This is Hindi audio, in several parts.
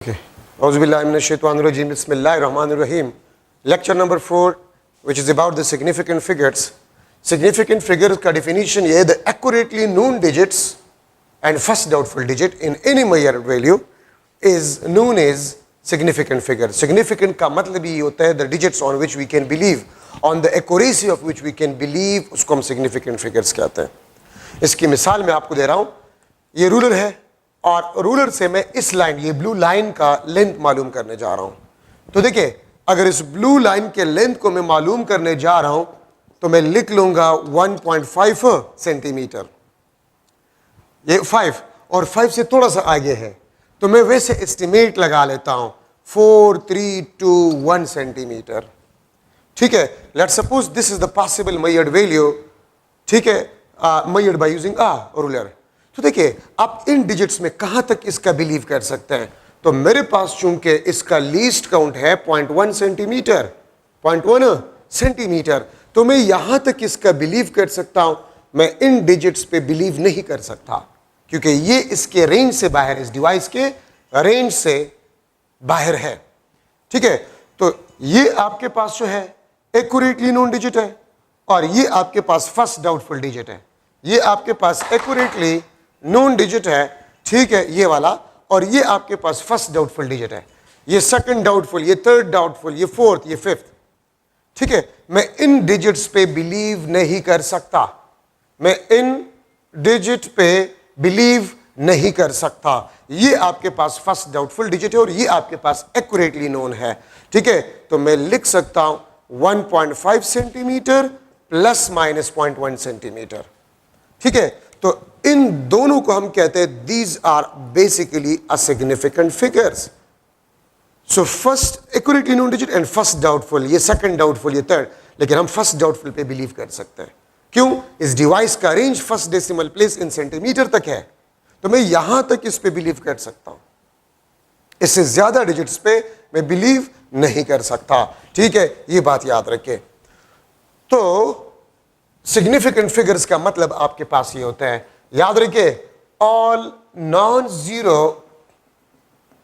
Okay. Auzubillahiminash-shaytanir-rajim. Bismillahir-rahmanir-rahim. Lecture number 4, which is about the significant figures. Significant figures का definition ये है the accurately known digits and first doubtful digit in any measured value is known as significant figure. Significant का मतलब ये होता है the digits on which we can believe, on the accuracy of which we can believe, उसको हम significant figures कहते हैं. इसकी मिसाल मैं आपको दे रहा हूँ. ये रूलर है और रूलर से मैं इस लाइन, ये ब्लू लाइन का लेंथ मालूम करने जा रहा हूं. तो देखिए, अगर इस ब्लू लाइन के लेंथ को मैं मालूम करने जा रहा हूं तो मैं लिख लूंगा 1.5 सेंटीमीटर. ये 5 और 5 से थोड़ा सा आगे है तो मैं वैसे एस्टिमेट लगा लेता हूं 4321 सेंटीमीटर. ठीक है, let's suppose this is the possible measured value. ठीक है, मेजर्ड बाय यूजिंग रूलर. तो देखिए, आप इन डिजिट्स में कहां तक इसका बिलीव कर सकते हैं. तो मेरे पास चूंकि इसका लीस्ट काउंट है 0.1 सेंटीमीटर, 0.1 सेंटीमीटर, तो मैं यहां तक इसका बिलीव कर सकता हूं. मैं इन डिजिट्स पे बिलीव नहीं कर सकता क्योंकि ये इसके रेंज से बाहर, इस डिवाइस के रेंज से बाहर है. ठीक है, तो ये आपके पास जो है एक्यूरेटली नोन डिजिट है और ये आपके पास फर्स्ट डाउटफुल डिजिट है. ये आपके पास एक्यूरेटली नोन डिजिट है, ठीक है, ये वाला, और ये आपके पास फर्स्ट डाउटफुल डिजिट है. ये सेकंड डाउटफुल, ये थर्ड डाउटफुल, ये फोर्थ, ये फिफ्थ. ठीक है, मैं इन डिजिट्स पे बिलीव नहीं कर सकता. मैं इन डिजिट पे बिलीव नहीं कर सकता. ये आपके पास फर्स्ट डाउटफुल डिजिट है और ये आपके पास एक्यूरेटली नोन है. ठीक है, तो मैं लिख सकता हूं 1.5 सेंटीमीटर प्लस माइनस 0.1 सेंटीमीटर. ठीक है, तो इन दोनों को हम कहते हैं these are basically a significant figures. So first accurately known digit and first doubtful, ये सेकंड डाउटफुल, ये थर्ड. लेकिन हम फर्स्ट डाउटफुल पे बिलीव कर सकते हैं. क्यों? इस डिवाइस का range first decimal place in centimetre तक है तो मैं यहां तक इस पे बिलीव कर सकता हूं. इससे ज्यादा डिजिट्स पे मैं बिलीव नहीं कर सकता. ठीक है, ये बात याद रखें. तो सिग्निफिकेंट फिगर्स का मतलब आपके पास ये होता है, याद रखिए, all non zero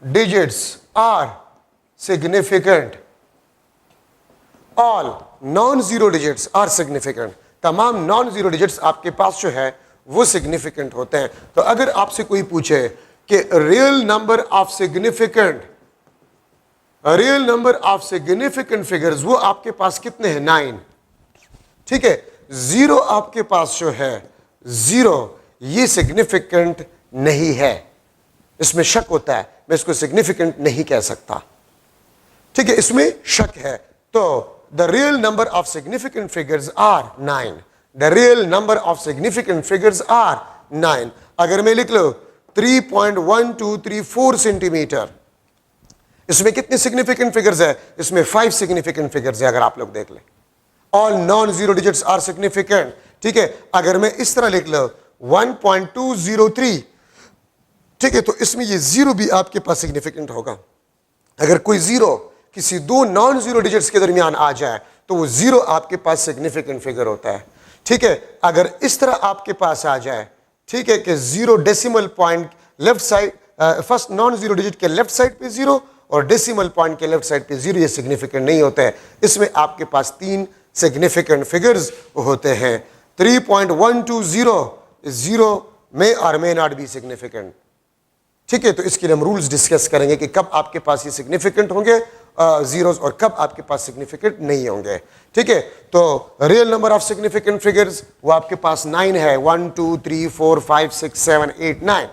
digits are significant. All non zero digits are significant. तमाम नॉन जीरो डिजिट्स आपके पास जो है वो सिग्निफिकेंट होते हैं. तो अगर आपसे कोई पूछे कि real number of significant figures वो आपके पास कितने हैं? 9. ठीक है, जीरो आपके पास जो है, जीरो, ये सिग्निफिकेंट नहीं है. इसमें शक होता है, मैं इसको सिग्निफिकेंट नहीं कह सकता. ठीक है, इसमें शक है. तो the real number of significant figures are 9. The real number of significant figures are 9. अगर मैं लिख लो 3.1234 सेंटीमीटर, इसमें कितने सिग्निफिकेंट फिगर्स है? इसमें 5 सिग्निफिकेंट फिगर्स है. अगर आप लोग देख लें, all non zero digits are significant. ठीक है, अगर मैं इस तरह लिख लो 1.203, ठीक है, तो इसमें ये जीरो भी आपके पास सिग्निफिकेंट होगा. अगर कोई जीरो किसी दो नॉन जीरो डिजिट्स के दरमियान आ जाए तो वो जीरो आपके पास सिग्निफिकेंट फिगर होता है. ठीक है, अगर इस तरह आपके पास आ जाए, ठीक है, कि zero decimal point left side, first non zero digit के लेफ्ट साइड पे जीरो और डेसिमल पॉइंट के लेफ्ट साइड पे जीरो, ये सिग्निफिकेंट नहीं होता है. इसमें आपके पास 3 सिग्निफिकेंट फिगर्स होते हैं. 3.120 जीरो में और मे नॉट बी सिग्निफिकेंट. ठीक है, तो इसके लिए हम रूल्स डिस्कस करेंगे कि कब आपके पास ये सिग्निफिकेंट होंगे जीरोस और कब आपके पास सिग्निफिकेंट नहीं होंगे. ठीक है, तो real number of significant figures वो आपके पास 9 है. 1 2 3 4 5 6 7 8 9.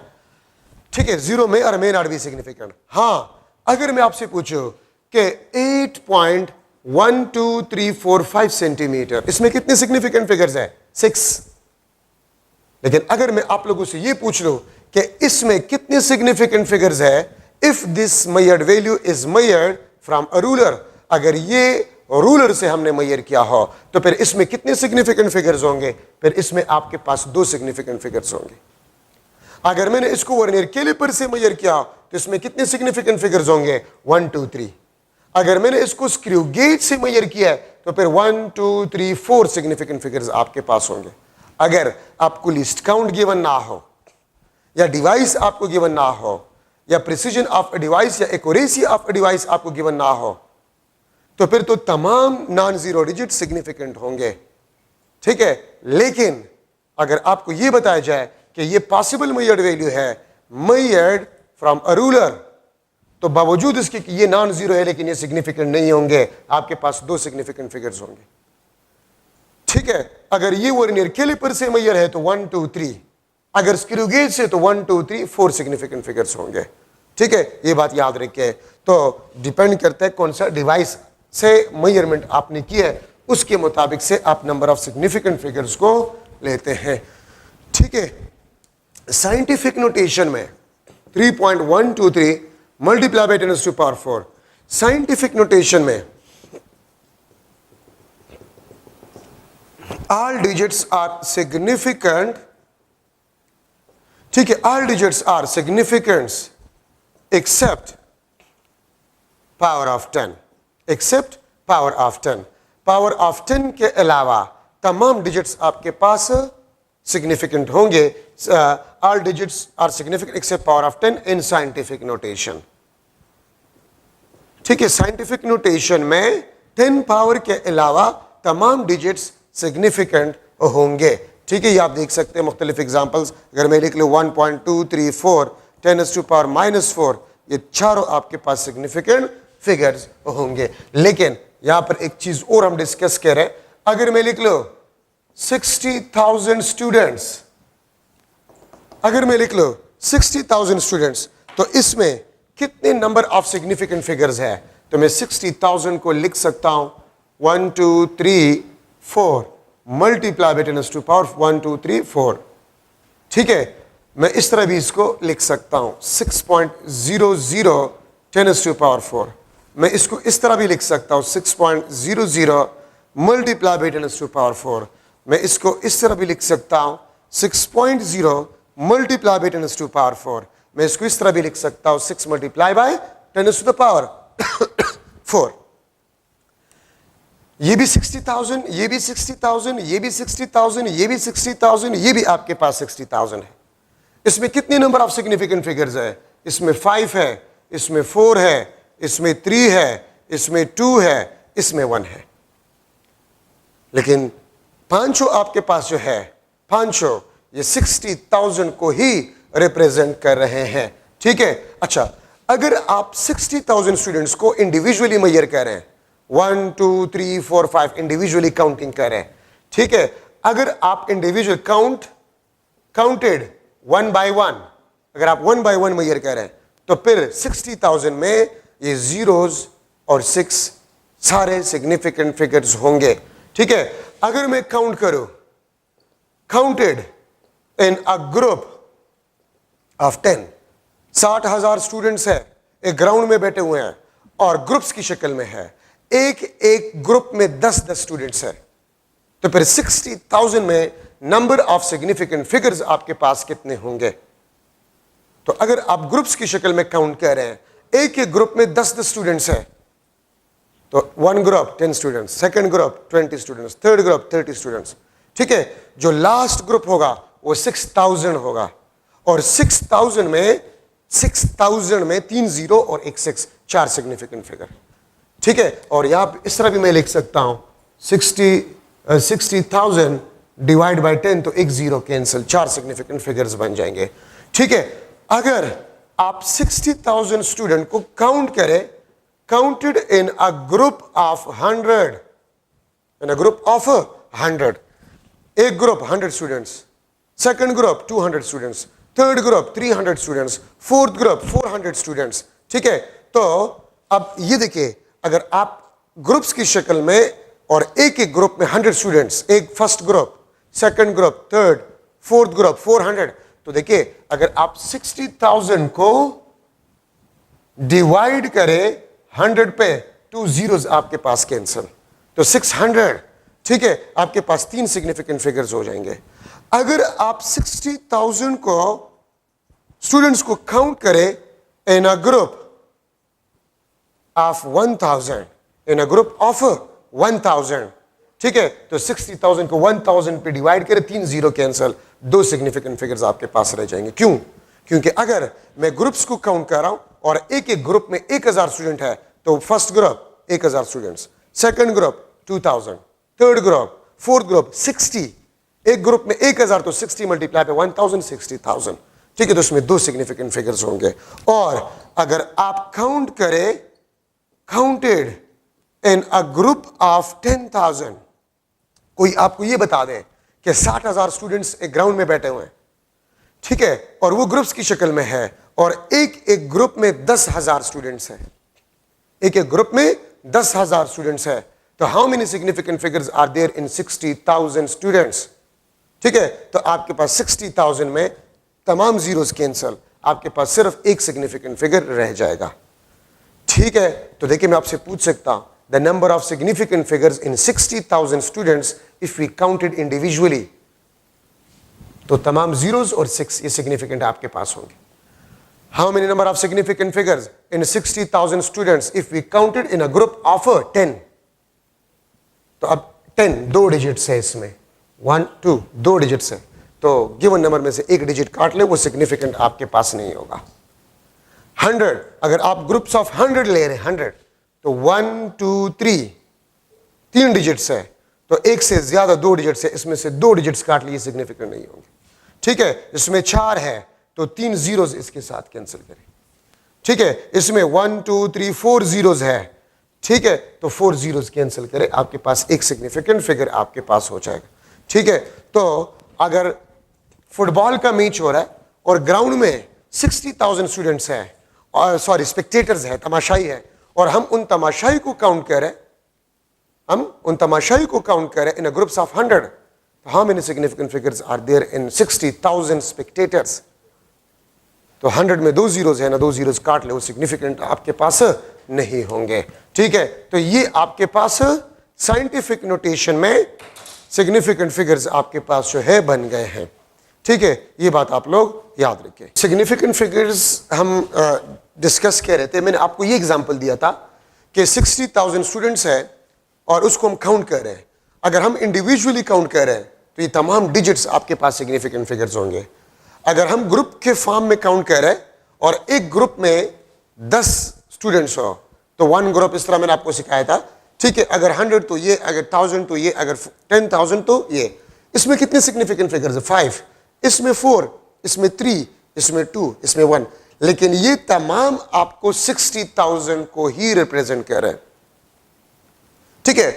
ठीक है, जीरो में और मे नॉट बी सिग्निफिकेंट. हाँ, अगर मैं आपसे पूछूं कि 8.12345 सेंटीमीटर, इसमें कितने सिग्निफिकेंट फिगर्स है? 6. लेकिन अगर मैं आप लोगों से ये पूछ लूं कि इसमें कितने सिग्निफिकेंट फिगर्स है, if this measured value is measured from a ruler, अगर ये रूलर से हमने मेजर किया हो तो फिर इसमें कितने सिग्निफिकेंट फिगर्स होंगे? फिर इसमें आपके पास 2 सिग्निफिकेंट फिगर्स होंगे. अगर मैंने इसको वर्नियर कैलिपर से मेजर किया तो इसमें कितने सिग्निफिकेंट फिगर्स होंगे? 1 2 3. अगर मैंने इसको स्क्रू गेज से मेजर किया है तो फिर 1 2 3 4 सिग्निफिकेंट फिगर्स आपके पास होंगे. अगर आपको लिस्ट काउंट गिवन ना हो या डिवाइस आपको गिवन ना हो या प्रिसीजन ऑफ अ डिवाइस या एक्यूरेसी ऑफ अ डिवाइस आपको गिवन ना हो, तो फिर तो तमाम नॉन जीरो डिजिट सिग्निफिकेंट होंगे, ठीक है। लेकिन अगर आपको यह बताया जाए कि यह पॉसिबल मेजर्ड वैल्यू है मेजर्ड फ्रॉम अ रूलर, तो बावजूद इसके कि ये नॉन जीरो है लेकिन ये सिग्निफिकेंट नहीं होंगे, आपके पास दो सिग्निफिकेंट फिगर्स होंगे, ठीक है। अगर ये वर्नियर कैलिपर से मेजर है तो 1 2 3, अगर स्क्रू गेज से तो 1 2 3 4 सिग्निफिकेंट फिगर्स होंगे, ठीक है। ये बात याद रखें। तो डिपेंड करता है कौन सा डिवाइस से मेजरमेंट आपने की है, उसके मुताबिक से आप नंबर ऑफ सिग्निफिकेंट फिगर्स को लेते हैं, ठीक है। साइंटिफिक नोटेशन में 3.123 multiply by 10 to power 4, scientific notation में all digits are significant, ठीक है, all digits are significant except power of 10, except power of 10, power of 10 के अलावा तमाम digits आपके पास significant होंगे। all digits are significant except power of 10 in scientific notation, ठीक है। scientific notation में 10 पावर के अलावा तमाम digits सिग्निफिकेंट होंगे, ठीक है। ये आप देख सकते हैं मुख्तलिफ एग्जाम्पल्स। अगर मैं लिख लूँ 1.234 10⁻⁻⁴, ये चारों आपके पास सिग्निफिकेंट फिगर्स होंगे। लेकिन यहां पर एक चीज और हम डिस्कस कर रहे हैं, अगर मैं लिख लो 60,000 स्टूडेंट्स, अगर मैं लिख लो 60,000 स्टूडेंट्स, तो इसमें कितने नंबर ऑफ सिग्निफिकेंट फिगर्स है? तो मैं 60,000 को लिख सकता हूं 1 2 3 4 मल्टीप्लाई बाय 10 टू पावर 1 2 3 4, ठीक है। मैं इस तरह भी इसको लिख सकता हूं 6.00 10 टू पावर 4, मैं इसको इस तरह भी लिख सकता हूं 6.00 मल्टीप्लाई बाय 10 टू पावर 4, मैं इसको इस तरह भी लिख सकता हूं 6.0 मल्टीप्लाई बाय 10 टू पावर 4, मैं इसको इस तरह भी लिख सकता हूं 6 multiply by 10 to the power 4। ये भी 60,000, ये भी 60,000, ये भी 60,000, ये भी 60,000, ये भी आपके पास 60,000 है। इसमें कितने नंबर ऑफ सिग्निफिकेंट फिगर्स है? इसमें 5 है, इसमें 4 है, इसमें 3 है, इसमें 2 है, इसमें 1 है। लेकिन पांचों आपके पास जो है, पांचों ये 60,000 को ही रिप्रेजेंट कर रहे हैं, ठीक है। अच्छा, अगर आप 60,000 स्टूडेंट्स को इंडिविजुअली मेजर कर रहे हैं, 1 2 3 4 5 इंडिविजुअली काउंटिंग कर रहे हैं, ठीक है। अगर आप इंडिविजुअल काउंटेड 1 बाय 1, अगर आप 1 बाय 1 मेजर कर रहे हैं, तो फिर 60,000 में ये जीरोस और 6 सारे सिग्निफिकेंट फिगर्स होंगे, ठीक है। अगर मैं काउंट करूं counted in a group of 10, 60,000 students है, एक ग्राउंड में बैठे हुए हैं और ग्रुप्स की शक्ल में है, एक एक ग्रुप में 10-10 स्टूडेंट्स है, तो फिर 60,000 में नंबर ऑफ सिग्निफिकेंट फिगर्स आपके पास कितने होंगे? तो अगर आप ग्रुप्स की शक्ल में काउंट कर रहे हैं, एक एक ग्रुप में 10-10 स्टूडेंट्स है, तो 1 group 10 students, second group 20 students, third group 30 students, ठीक है। जो लास्ट ग्रुप होगा वो 6,000 होगा, और 6,000 में 3 जीरो और एक 6, 4 सिग्निफिकेंट फिगर, ठीक है। और यहां इस तरह भी मैं लिख सकता हूं 60,000 डिवाइड बाय 10, तो एक जीरो कैंसिल, 4 सिग्निफिकेंट फिगर्स बन जाएंगे, ठीक है। अगर आप 60,000 स्टूडेंट को काउंट करें, counted in a group of 100, in a group of 100, एक group 100 students, second group 200 students, third group 300 students, fourth group 400 students, ठीक है। तो अब ये देखिए, अगर आप ग्रुप्स की शक्ल में और एक एक ग्रुप में 100 स्टूडेंट्स, एक first group, second group, third, fourth group 400, तो देखिए अगर आप 60,000 को डिवाइड करें 100 पे, 2 जीरोस आपके पास कैंसिल, तो 600, ठीक है, आपके पास 3 सिग्निफिकेंट फिगर्स हो जाएंगे। अगर आप 60,000 को स्टूडेंट्स को काउंट करें in a group of 1000, in a group of 1000, ठीक है, तो 60,000 को 1000 पे डिवाइड करें, 3 जीरो कैंसिल, 2 सिग्निफिकेंट फिगर्स आपके पास रह जाएंगे। क्यों? क्योंकि अगर मैं ग्रुप्स को काउंट कर रहा हूं और एक एक ग्रुप में 1000 स्टूडेंट है, तो first group 1000 students, second group 2000, third group, fourth group 60, एक ग्रुप में 1000 तो 60 मल्टीप्लाई पे 1000, 60,000। ठीक है, तो उसमें दो सिग्निफिकेंट फिगर्स होंगे। और अगर आप काउंट करें, counted in a group of 10,000, कोई आपको ये बता दे कि 60,000 स्टूडेंट्स एक ग्राउंड में बैठे हुए हैं, ठीक है, और वो ग्रुप्स की शक्ल में है, और एक एक ग्रुप में 10,000 स्टूडेंट्स हैं, एक एक ग्रुप में 10,000 स्टूडेंट्स है, तो how many significant figures are there in 60,000 students? ठीक है, तो आपके पास 60,000 में तमाम जीरोस कैंसल, आपके पास सिर्फ एक सिग्निफिकेंट फिगर रह जाएगा। ठीक है, तो देखिए मैं आपसे पूछ सकता हूं, the number of significant figures in 60,000 students if we counted individually, तो तमाम जीरोस और 6 ये सिग्निफिकेंट आपके पास होंगे। How many number of significant figures in 60,000 students if we counted in a group of 10? तो अब 10 दो डिजिट्स है इसमें, 1 2 दो डिजिट्स है, तो गिवन नंबर में से एक डिजिट काट ले, वो सिग्निफिकेंट आपके पास नहीं होगा। 100, अगर आप ग्रुप्स ऑफ 100 ले रहे हैं, 100, तो 1 2 3 तीन डिजिट्स है, तो एक से ज्यादा दो डिजिट्स है, इसमें से दो डिजिट्स काट लिए, सिग्निफिकेंट नहीं होंगे। ठीक है, इसमें 4 है तो 3 जीरोस इसके साथ कैंसिल करें। ठीक है, इसमें 1 2 3 4 जीरोस है, ठीक है, तो 4 जीरोस कैंसिल करें, आपके पास एक सिग्निफिकेंट फिगर आपके पास हो जाएगा। ठीक है, तो अगर फुटबॉल का मैच हो रहा है और ग्राउंड में 60,000 स्टूडेंट्स हैं, और सॉरी स्पेक्टेटर्स है, तमाशाई है, और हम उन तमाशाई को काउंट करें, इन ग्रुप्स ऑफ 100, तो how many significant figures are there in 60,000 spectators? तो 100 में दो जीरोस है ना, दो जीरोस काट ले, वो सिग्निफिकेंट आपके पास नहीं होंगे। ठीक है, तो ये आपके पास साइंटिफिक नोटेशन में सिग्निफिकेंट फिगर्स आपके पास जो है बन गए हैं। ठीक है, ये बात आप लोग याद रखें। सिग्निफिकेंट फिगर्स हम डिस्कस कर रहे थे, मैंने आपको ये एग्जांपल दिया था कि 60,000 स्टूडेंट्स है और उसको हम काउंट कर रहे हैं। अगर हम इंडिविजुअली काउंट कर रहे हैं तो ये तमाम डिजिट्स आपके पास सिग्निफिकेंट फिगर्स होंगे। अगर हम ग्रुप के फॉर्म में काउंट कर रहे हैं और एक ग्रुप में 10 स्टूडेंट्स हो, तो वन ग्रुप, इस तरह मैंने आपको सिखाया था। ठीक है, अगर 100 तो ये, अगर 1000 तो ये, अगर 10,000 तो ये। इसमें कितने सिग्निफिकेंट फिगर्स है? 5, इसमें 4, इसमें 3, इसमें 2, इसमें 1। लेकिन ये तमाम आपको 60,000 को ही रिप्रेजेंट कर रहे हैं। ठीक है,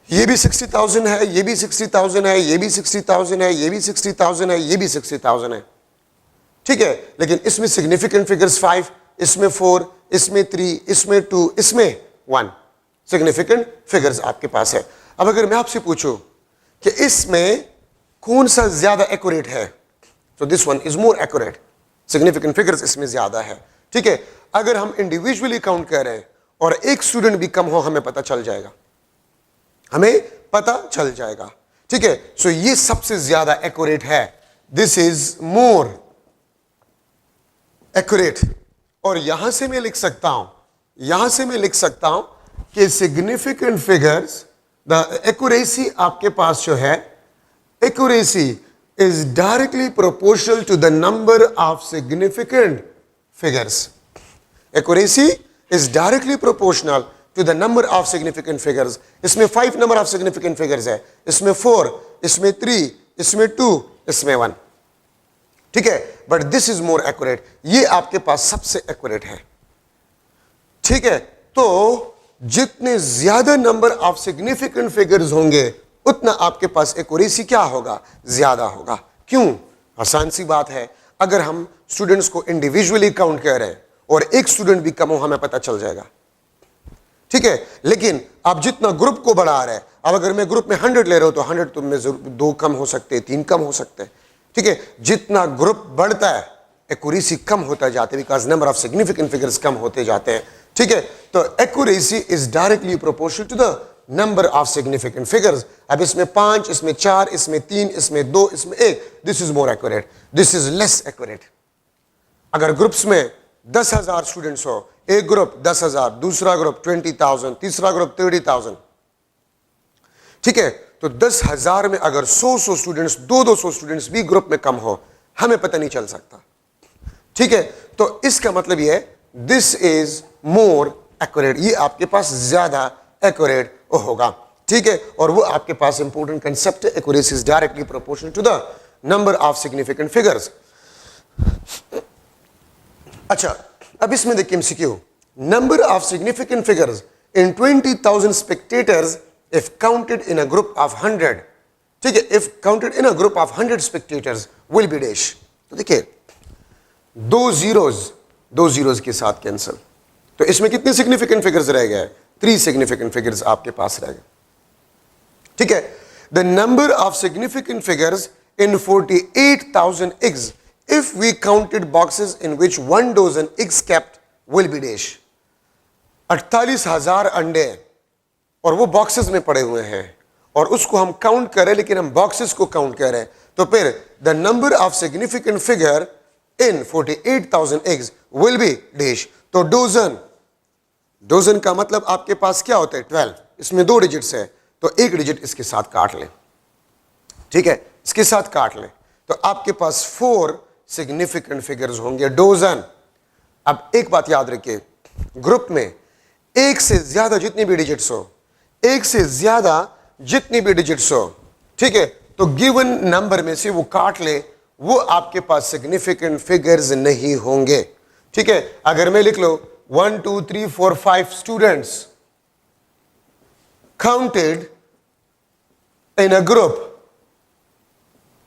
ये भी 60,000 है, ये भी 60,000 है, ये भी 60,000 है, ये भी 60,000 है, ये भी 60,000 है। ठीक है, लेकिन इसमें सिग्निफिकेंट फिगर्स 5, इसमें 4, इसमें 3, इसमें 2, इसमें 1 सिग्निफिकेंट फिगर्स आपके पास है। अब अगर मैं आपसे पूछूं कि इसमें कौन सा ज्यादा एक्यूरेट है, तो this one is more accurate, significant figures इसमें ज्यादा है। ठीक है, अगर हम इंडिविजुअली काउंट कर रहे हैं और एक स्टूडेंट भी कम हो, हमें पता चल जाएगा, हमें पता चल जाएगा। ठीक है, सो ये सबसे ज्यादा एक्यूरेट है, दिस इज मोर एक्यूरेट। और यहां से मैं लिख सकता हूं, कि सिग्निफिकेंट फिगर्स, द एक्यूरेसी आपके पास जो है, accuracy is directly proportional to the number of significant figures. Accuracy is directly proportional to the number of significant figures. इसमें 5 नंबर ऑफ सिग्निफिकेंट फिगर्स है, इसमें 4, इसमें 3, इसमें 2, इसमें 1। ठीक है, but this is more accurate, ये आपके पास सबसे एक्यूरेट है। ठीक है, तो जितने ज्यादा नंबर ऑफ सिग्निफिकेंट फिगर्स होंगे, उतना आपके पास एक्यूरेसी क्या होगा? ज्यादा होगा। क्यों? आसान सी बात है, अगर हम स्टूडेंट्स को इंडिविजुअली काउंट कर रहे हैं और एक स्टूडेंट भी कम हो, हमें पता चल जाएगा। ठीक है, लेकिन आप जितना ग्रुप को बढ़ा रहे हैं, अब अगर मैं ग्रुप में 100 ले रहा हूं तो 100 तो में 2 कम हो सकते, 3 कम हो सकते हैं। ठीक है, जितना ग्रुप बढ़ता है एक्यूरेसी कम होता जाते, because number of significant figures कम होते जाते हैं। ठीक है, तो accuracy is directly proportional to the number of significant figures. अब इसमें 5, इसमें 4, इसमें 3, इसमें 2, इसमें 1, this is more accurate, this is less accurate. अगर ग्रुप्स में 10,000 स्टूडेंट्स हो, एक ग्रुप 10,000, दूसरा ग्रुप 20,000, तीसरा ग्रुप 30,000। ठीक है, तो 10,000 में अगर 100 स्टूडेंट्स, 200 स्टूडेंट्स भी ग्रुप में कम हो, हमें पता नहीं चल सकता। ठीक है, तो इसका मतलब ये है दिस इज मोर एक्यूरेट, ये आपके पास ज्यादा एक्यूरेट होगा। ठीक है, और वो आपके पास इंपॉर्टेंट कंसेप्ट है, accuracy is directly proportional to the number of significant figures. अच्छा, अब इसमें देखिए MCQ, number of significant figures in 20,000 spectators if counted in a group of 100। ठीक है, if counted in a group of 100 spectators will be dash. तो देखिए दो जीरोज के साथ कैंसिल, तो इसमें कितने सिग्निफिकेंट फिगर्स रह गए? 3 सिग्निफिकेंट फिगर्स आपके पास रह गए। ठीक है, the number of significant figures in 48,000 eggs if we counted boxes in which 1 dozen eggs kept will be dash। 48,000 अंडे और वो बॉक्सेस में पड़े हुए हैं और उसको हम काउंट कर रहे हैं, लेकिन हम बॉक्सेस को काउंट कर रहे हैं, तो फिर the number of significant figure in 48,000 eggs will be dash। तो डोजन का मतलब आपके पास क्या होता है? 12। इसमें 2 डिजिट्स है, तो 1 डिजिट इसके साथ काट लें। ठीक है, इसके साथ काट लें, तो आपके पास 4 सिग्निफिकेंट फिगर्स होंगे, डोजन। अब एक बात याद रखिए, ग्रुप में एक से ज्यादा जितनी भी डिजिट्स हो, एक से ज्यादा जितनी भी डिजिट्स हो, ठीक है, तो गिवन नंबर में से वो काट ले, वो आपके पास सिग्निफिकेंट फिगर्स नहीं होंगे। ठीक है, अगर मैं लिख लो 1 2 3 4 5 students counted in a group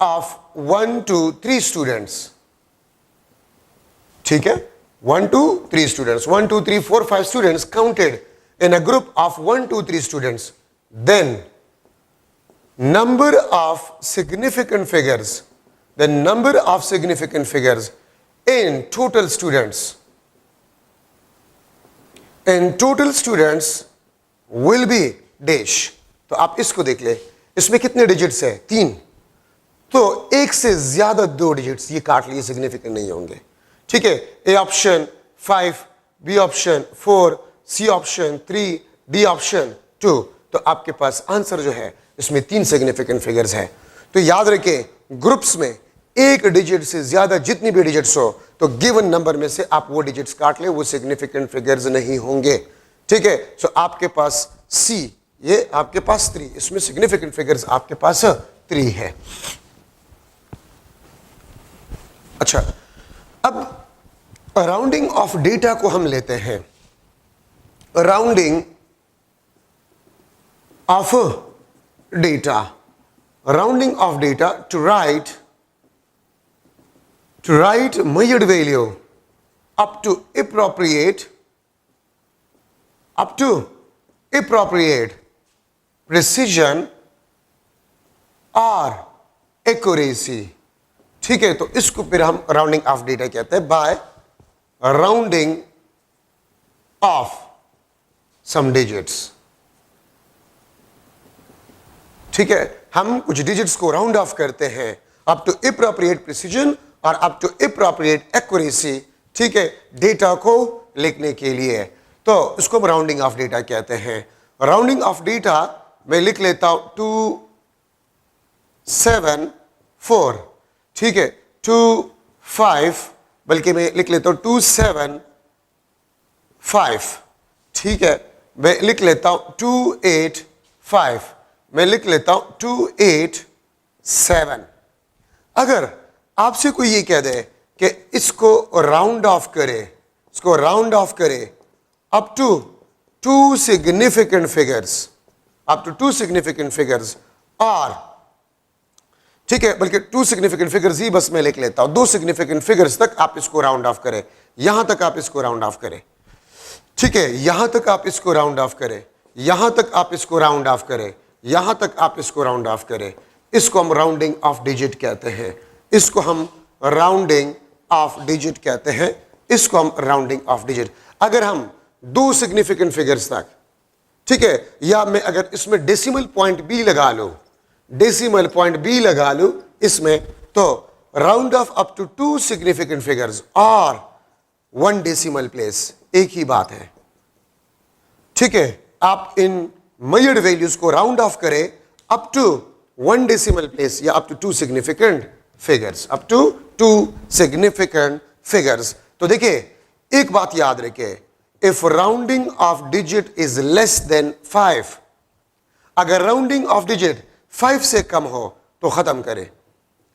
of 1 2 3 students, ठीक है, 1 2 3 students, 1 2 3 4 5 students counted in a group of 1 2 3 students, then number of significant figures, the number of significant figures in total students will be dash। तो आप इसको देख ले, इसमें कितने डिजिट्स है? 3, तो एक से ज्यादा 2 डिजिट्स ये काट लिए, सिग्निफिकेंट नहीं होंगे। ठीक है, A option 5, B option 4, C option 3, D option 2। तो आपके पास आंसर जो है इसमें 3 सिग्निफिकेंट फिगर्स है। तो याद रखें, ग्रुप्स में एक डिजिट से ज्यादा जितनी भी डिजिट्स हो, तो गिवन नंबर में से आप वो डिजिट्स काट ले, वो सिग्निफिकेंट फिगर्स नहीं होंगे। ठीक है, सो आपके पास सी, ये आपके पास 3, इसमें सिग्निफिकेंट फिगर्स आपके पास 3 है। अच्छा, अब राउंडिंग ऑफ डेटा को हम लेते हैं, rounding off data, rounding off data to right measured value up to appropriate precision or accuracy। ठीक है, तो इसको फिर हम राउंडिंग ऑफ डेटा कहते हैं, bye rounding of some digits. ठीक है, हम कुछ डिजिट्स को राउंड ऑफ करते हैं अप टू एप्रोप्रिएट प्रिसीजन और अप टू एप्रोप्रिएट एक्यूरेसी। ठीक है, डेटा को लिखने के लिए, तो इसको हम राउंडिंग ऑफ डेटा कहते हैं। राउंडिंग ऑफ डेटा मैं लिख लेता हूं 274, ठीक है, 25, बल्कि मैं लिख लेता हूं 275। ठीक है, मैं लिख लेता हूं 285, मैं लिख लेता हूं 287। अगर आपसे कोई ये कह दे कि इसको राउंड ऑफ करे, इसको राउंड ऑफ करे up to 2 significant figures, up to 2 significant figures, और ठीक है, बल्कि 2 सिग्निफिकेंट फिगर्स ही बस मैं लिख लेता हूं, 2 सिग्निफिकेंट फिगर्स तक आप इसको राउंड ऑफ करें, यहां तक आप इसको राउंड ऑफ करें। ठीक है, यहां तक आप इसको राउंड ऑफ करें, यहां तक आप इसको राउंड ऑफ करें, यहां तक आप इसको राउंड ऑफ करें, इसको हम राउंडिंग ऑफ डिजिट कहते हैं, इसको हम राउंडिंग ऑफ डिजिट कहते हैं, इसको हम राउंडिंग ऑफ डिजिट। अगर हम 2 सिग्निफिकेंट फिगर्स तक, ठीक है, या मैं अगर इसमें डेसिमल पॉइंट भी लगा लो, डेसिमल पॉइंट भी लगा लो इसमें, तो round off up to 2 significant figures और 1 डेसिमल प्लेस, एक ही बात है। ठीक है, आप इन मेजर्ड वैल्यूज को राउंड ऑफ करें अप टू 1 डेसिमल प्लेस या up to 2 significant figures, up to 2 significant figures. तो देखिए एक बात याद रखिए, if rounding off digit is less than 5, अगर राउंडिंग ऑफ डिजिट 5 से कम हो तो खत्म करें,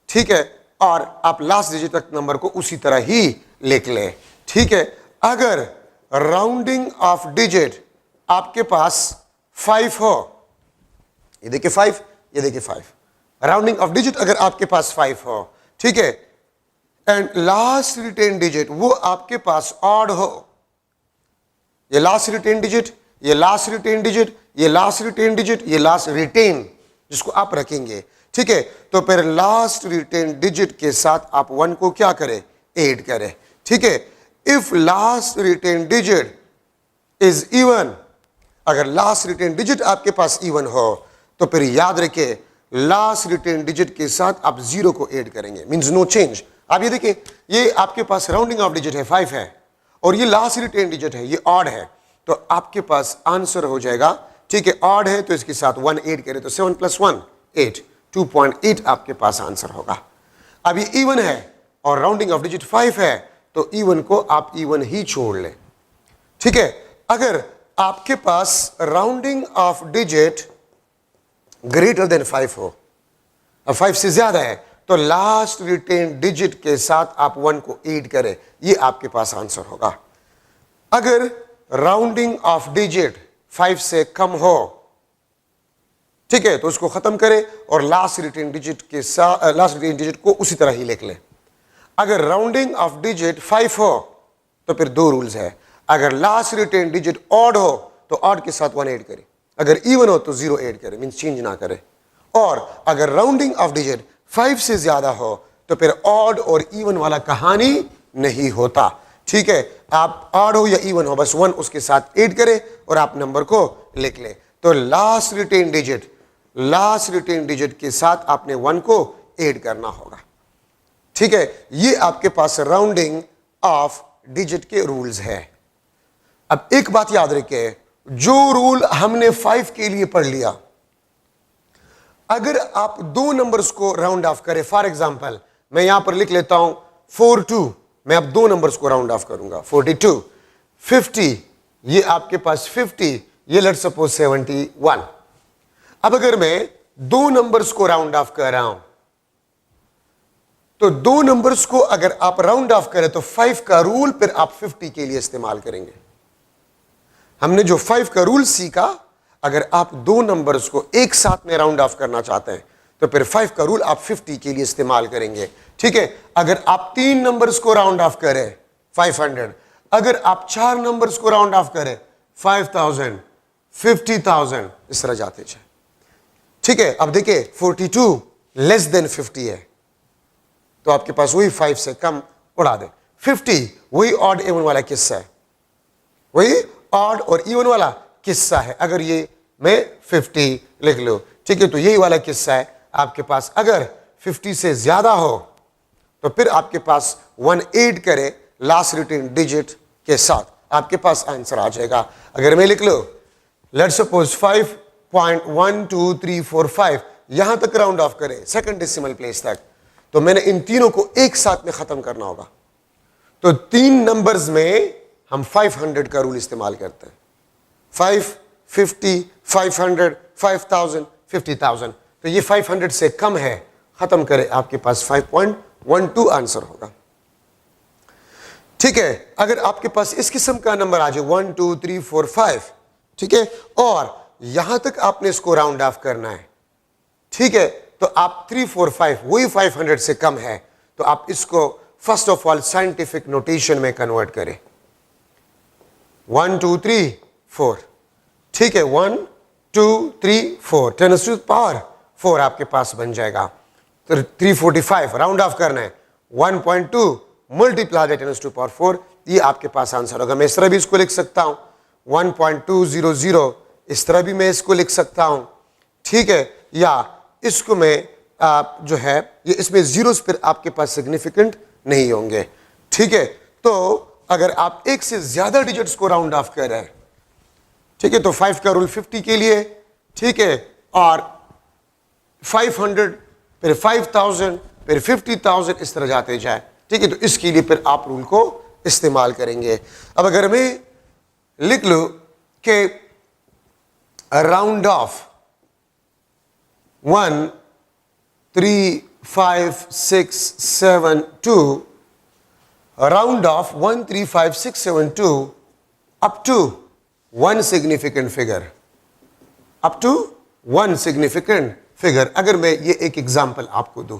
ठीक है, और आप लास्ट डिजिट तक नंबर को उसी तरह ही लिख लें, ठीक है। अगर राउंडिंग ऑफ डिजिट आपके पास 5 हो, ये देखिए 5, ये देखिए 5, राउंडिंग ऑफ डिजिट अगर आपके पास 5 हो, ठीक है, एंड लास्ट रिटेन डिजिट वो आपके पास ऑड हो, ये लास्ट रिटेन डिजिट, ये लास्ट रिटेन डिजिट, ये लास्ट रिटेन डिजिट, ये लास्ट रिटेन जिसको आप रखेंगे, ठीक है, तो फिर लास्ट रिटेन डिजिट के साथ आप 1 को क्या करें, ऐड करें, ठीक है। If last retained digit is even, अगर लास्ट रिटेन डिजिट आपके पास इवन हो तो फिर याद रखिए लास्ट रिटेन डिजिट के साथ आप 0 को ऐड करेंगे, मींस नो चेंज। आप ये देखिए, ये आपके पास राउंडिंग ऑफ डिजिट है 5 है, और ये लास्ट रिटेन डिजिट है, ये ऑड है, तो आपके पास आंसर हो जाएगा, ठीक है, ऑड है तो इसके साथ 1 ऐड करें तो 7 + 1 8, 2.8 आपके पास आंसर होगा। अब ये इवन है और राउंडिंग ऑफ डिजिट 5 है, तो इवन को आप इवन ही छोड़ लें, ठीक है। अगर आपके पास rounding off digit greater than 5 हो, अब 5 से ज्यादा है, तो लास्ट रिटेन डिजिट के साथ आप 1 को ऐड करें, ये आपके पास आंसर होगा। अगर राउंडिंग ऑफ डिजिट 5 से कम हो, ठीक है, तो उसको खत्म करें और लास्ट रिटेन डिजिट के साथ लास्ट रिटेन डिजिट को उसी तरह ही लिख लें। अगर राउंडिंग ऑफ डिजिट 5 हो तो फिर 2 रूल्स है, अगर लास्ट रिटेन डिजिट ऑड हो तो ऑड के साथ 1 ऐड करें, अगर इवन हो तो 0 ऐड करें, मींस चेंज ना करें, और अगर राउंडिंग ऑफ डिजिट 5 से ज्यादा हो तो फिर ऑड और इवन वाला कहानी नहीं होता, ठीक है। आप ऑड हो या इवन हो, बस 1 उसके साथ ऐड करें और आप नंबर को लिख लें। तो लास्ट रिटेन डिजिट के साथ आपने 1 को ऐड करना होगा, ठीक है। ये आपके पास राउंडिंग ऑफ डिजिट के रूल्स है। अब एक बात याद रखिए, जो रूल हमने 5 के लिए पढ़ लिया, अगर आप 2 नंबर्स को राउंड ऑफ करें, फॉर एग्जांपल मैं यहां पर लिख लेता हूं 42, मैं अब 2 नंबर्स को राउंड ऑफ करूंगा, 42, 50, ये आपके पास 50, ये लेट्स सपोज 71। अब अगर मैं 2 नंबर्स को राउंड ऑफ कर रहा हूं, तो 2 नंबर्स को अगर आप राउंड ऑफ करें तो 5 का रूल फिर आप 50 के लिए इस्तेमाल करेंगे। हमने जो 5 का रूल सीखा, अगर आप 2 नंबर्स को एक साथ में राउंड ऑफ करना चाहते हैं तो फिर 5 का रूल आप 50 के लिए इस्तेमाल करेंगे, ठीक है। अगर आप 3 नंबर्स को राउंड ऑफ करें 500, अगर आप 4 नंबर्स को राउंड ऑफ करें 5000, 50,000, इस तरह जाते जाए, ठीक है। अब देखिए 42 लेस देन 50 है, तो आपके पास वही 5 से कम उड़ा दे। 50 वही ऑड इवन वाला किस्सा है, वही ऑड और इवन वाला किस्सा है। अगर ये मैं 50 लिख लो, ठीक है, तो यही वाला किस्सा है आपके पास। अगर 50 से ज्यादा हो तो फिर आपके पास 1 ऐड करे लास्ट रिटेन डिजिट के साथ, आपके पास आंसर आ जाएगा। अगर मैं लिख लो लेट्स सपोज 5.12345, यहां तक राउंड ऑफ करें सेकंड डेसिमल प्लेस तक, तो मैंने इन तीनों को एक साथ में खत्म करना होगा। तो 3 नंबर्स में हम 500 का रूल इस्तेमाल करते हैं, 5, 50, 500, 5000, 50,000, तो ये 500 से कम है, खत्म करें, आपके पास 5.12 आंसर होगा, ठीक है। अगर आपके पास इस किस्म का नंबर आ जाए 1 2 3 4 5, ठीक है, और यहां तक आपने इसको राउंड ऑफ करना है, ठीक है, तो आप 3 4 5 वही 500 से कम है, तो आप इसको first of all scientific notation में कन्वर्ट करें, 1 2 3 4, ठीक है, 1 2 3 4, 10 टू पावर 4 आपके पास बन जाएगा। तो 345 राउंड ऑफ करना है, 1.2 मल्टीप्लाई बाय 10 टू पावर 4, ये आपके पास आंसर होगा। मैं इस तरह भी इसको लिख सकता हूं 1.200, इस तरह भी मैं इसको लिख सकता हूं, ठीक है, या इसको मैं जो है ये इसमें जीरोस फिर आपके पास सिग्निफिकेंट नहीं होंगे, ठीक है। तो अगर आप एक से ज्यादा डिजिट्स को राउंड ऑफ कर रहे हैं, ठीक है, तो 5 का रूल 50 के लिए, ठीक है, और 500 फिर 5000 फिर 50,000 इस तरह जाते जाए, ठीक है, तो इसके लिए फिर आप रूल को इस्तेमाल करेंगे। अब अगर मैं लिख लूं कि round off 1 3 5 6 7 2, round off 1 3 5 6 7 2 up to 1 significant figure, up to 1 significant figure. अगर मैं ये एक एग्जांपल आपको दूं,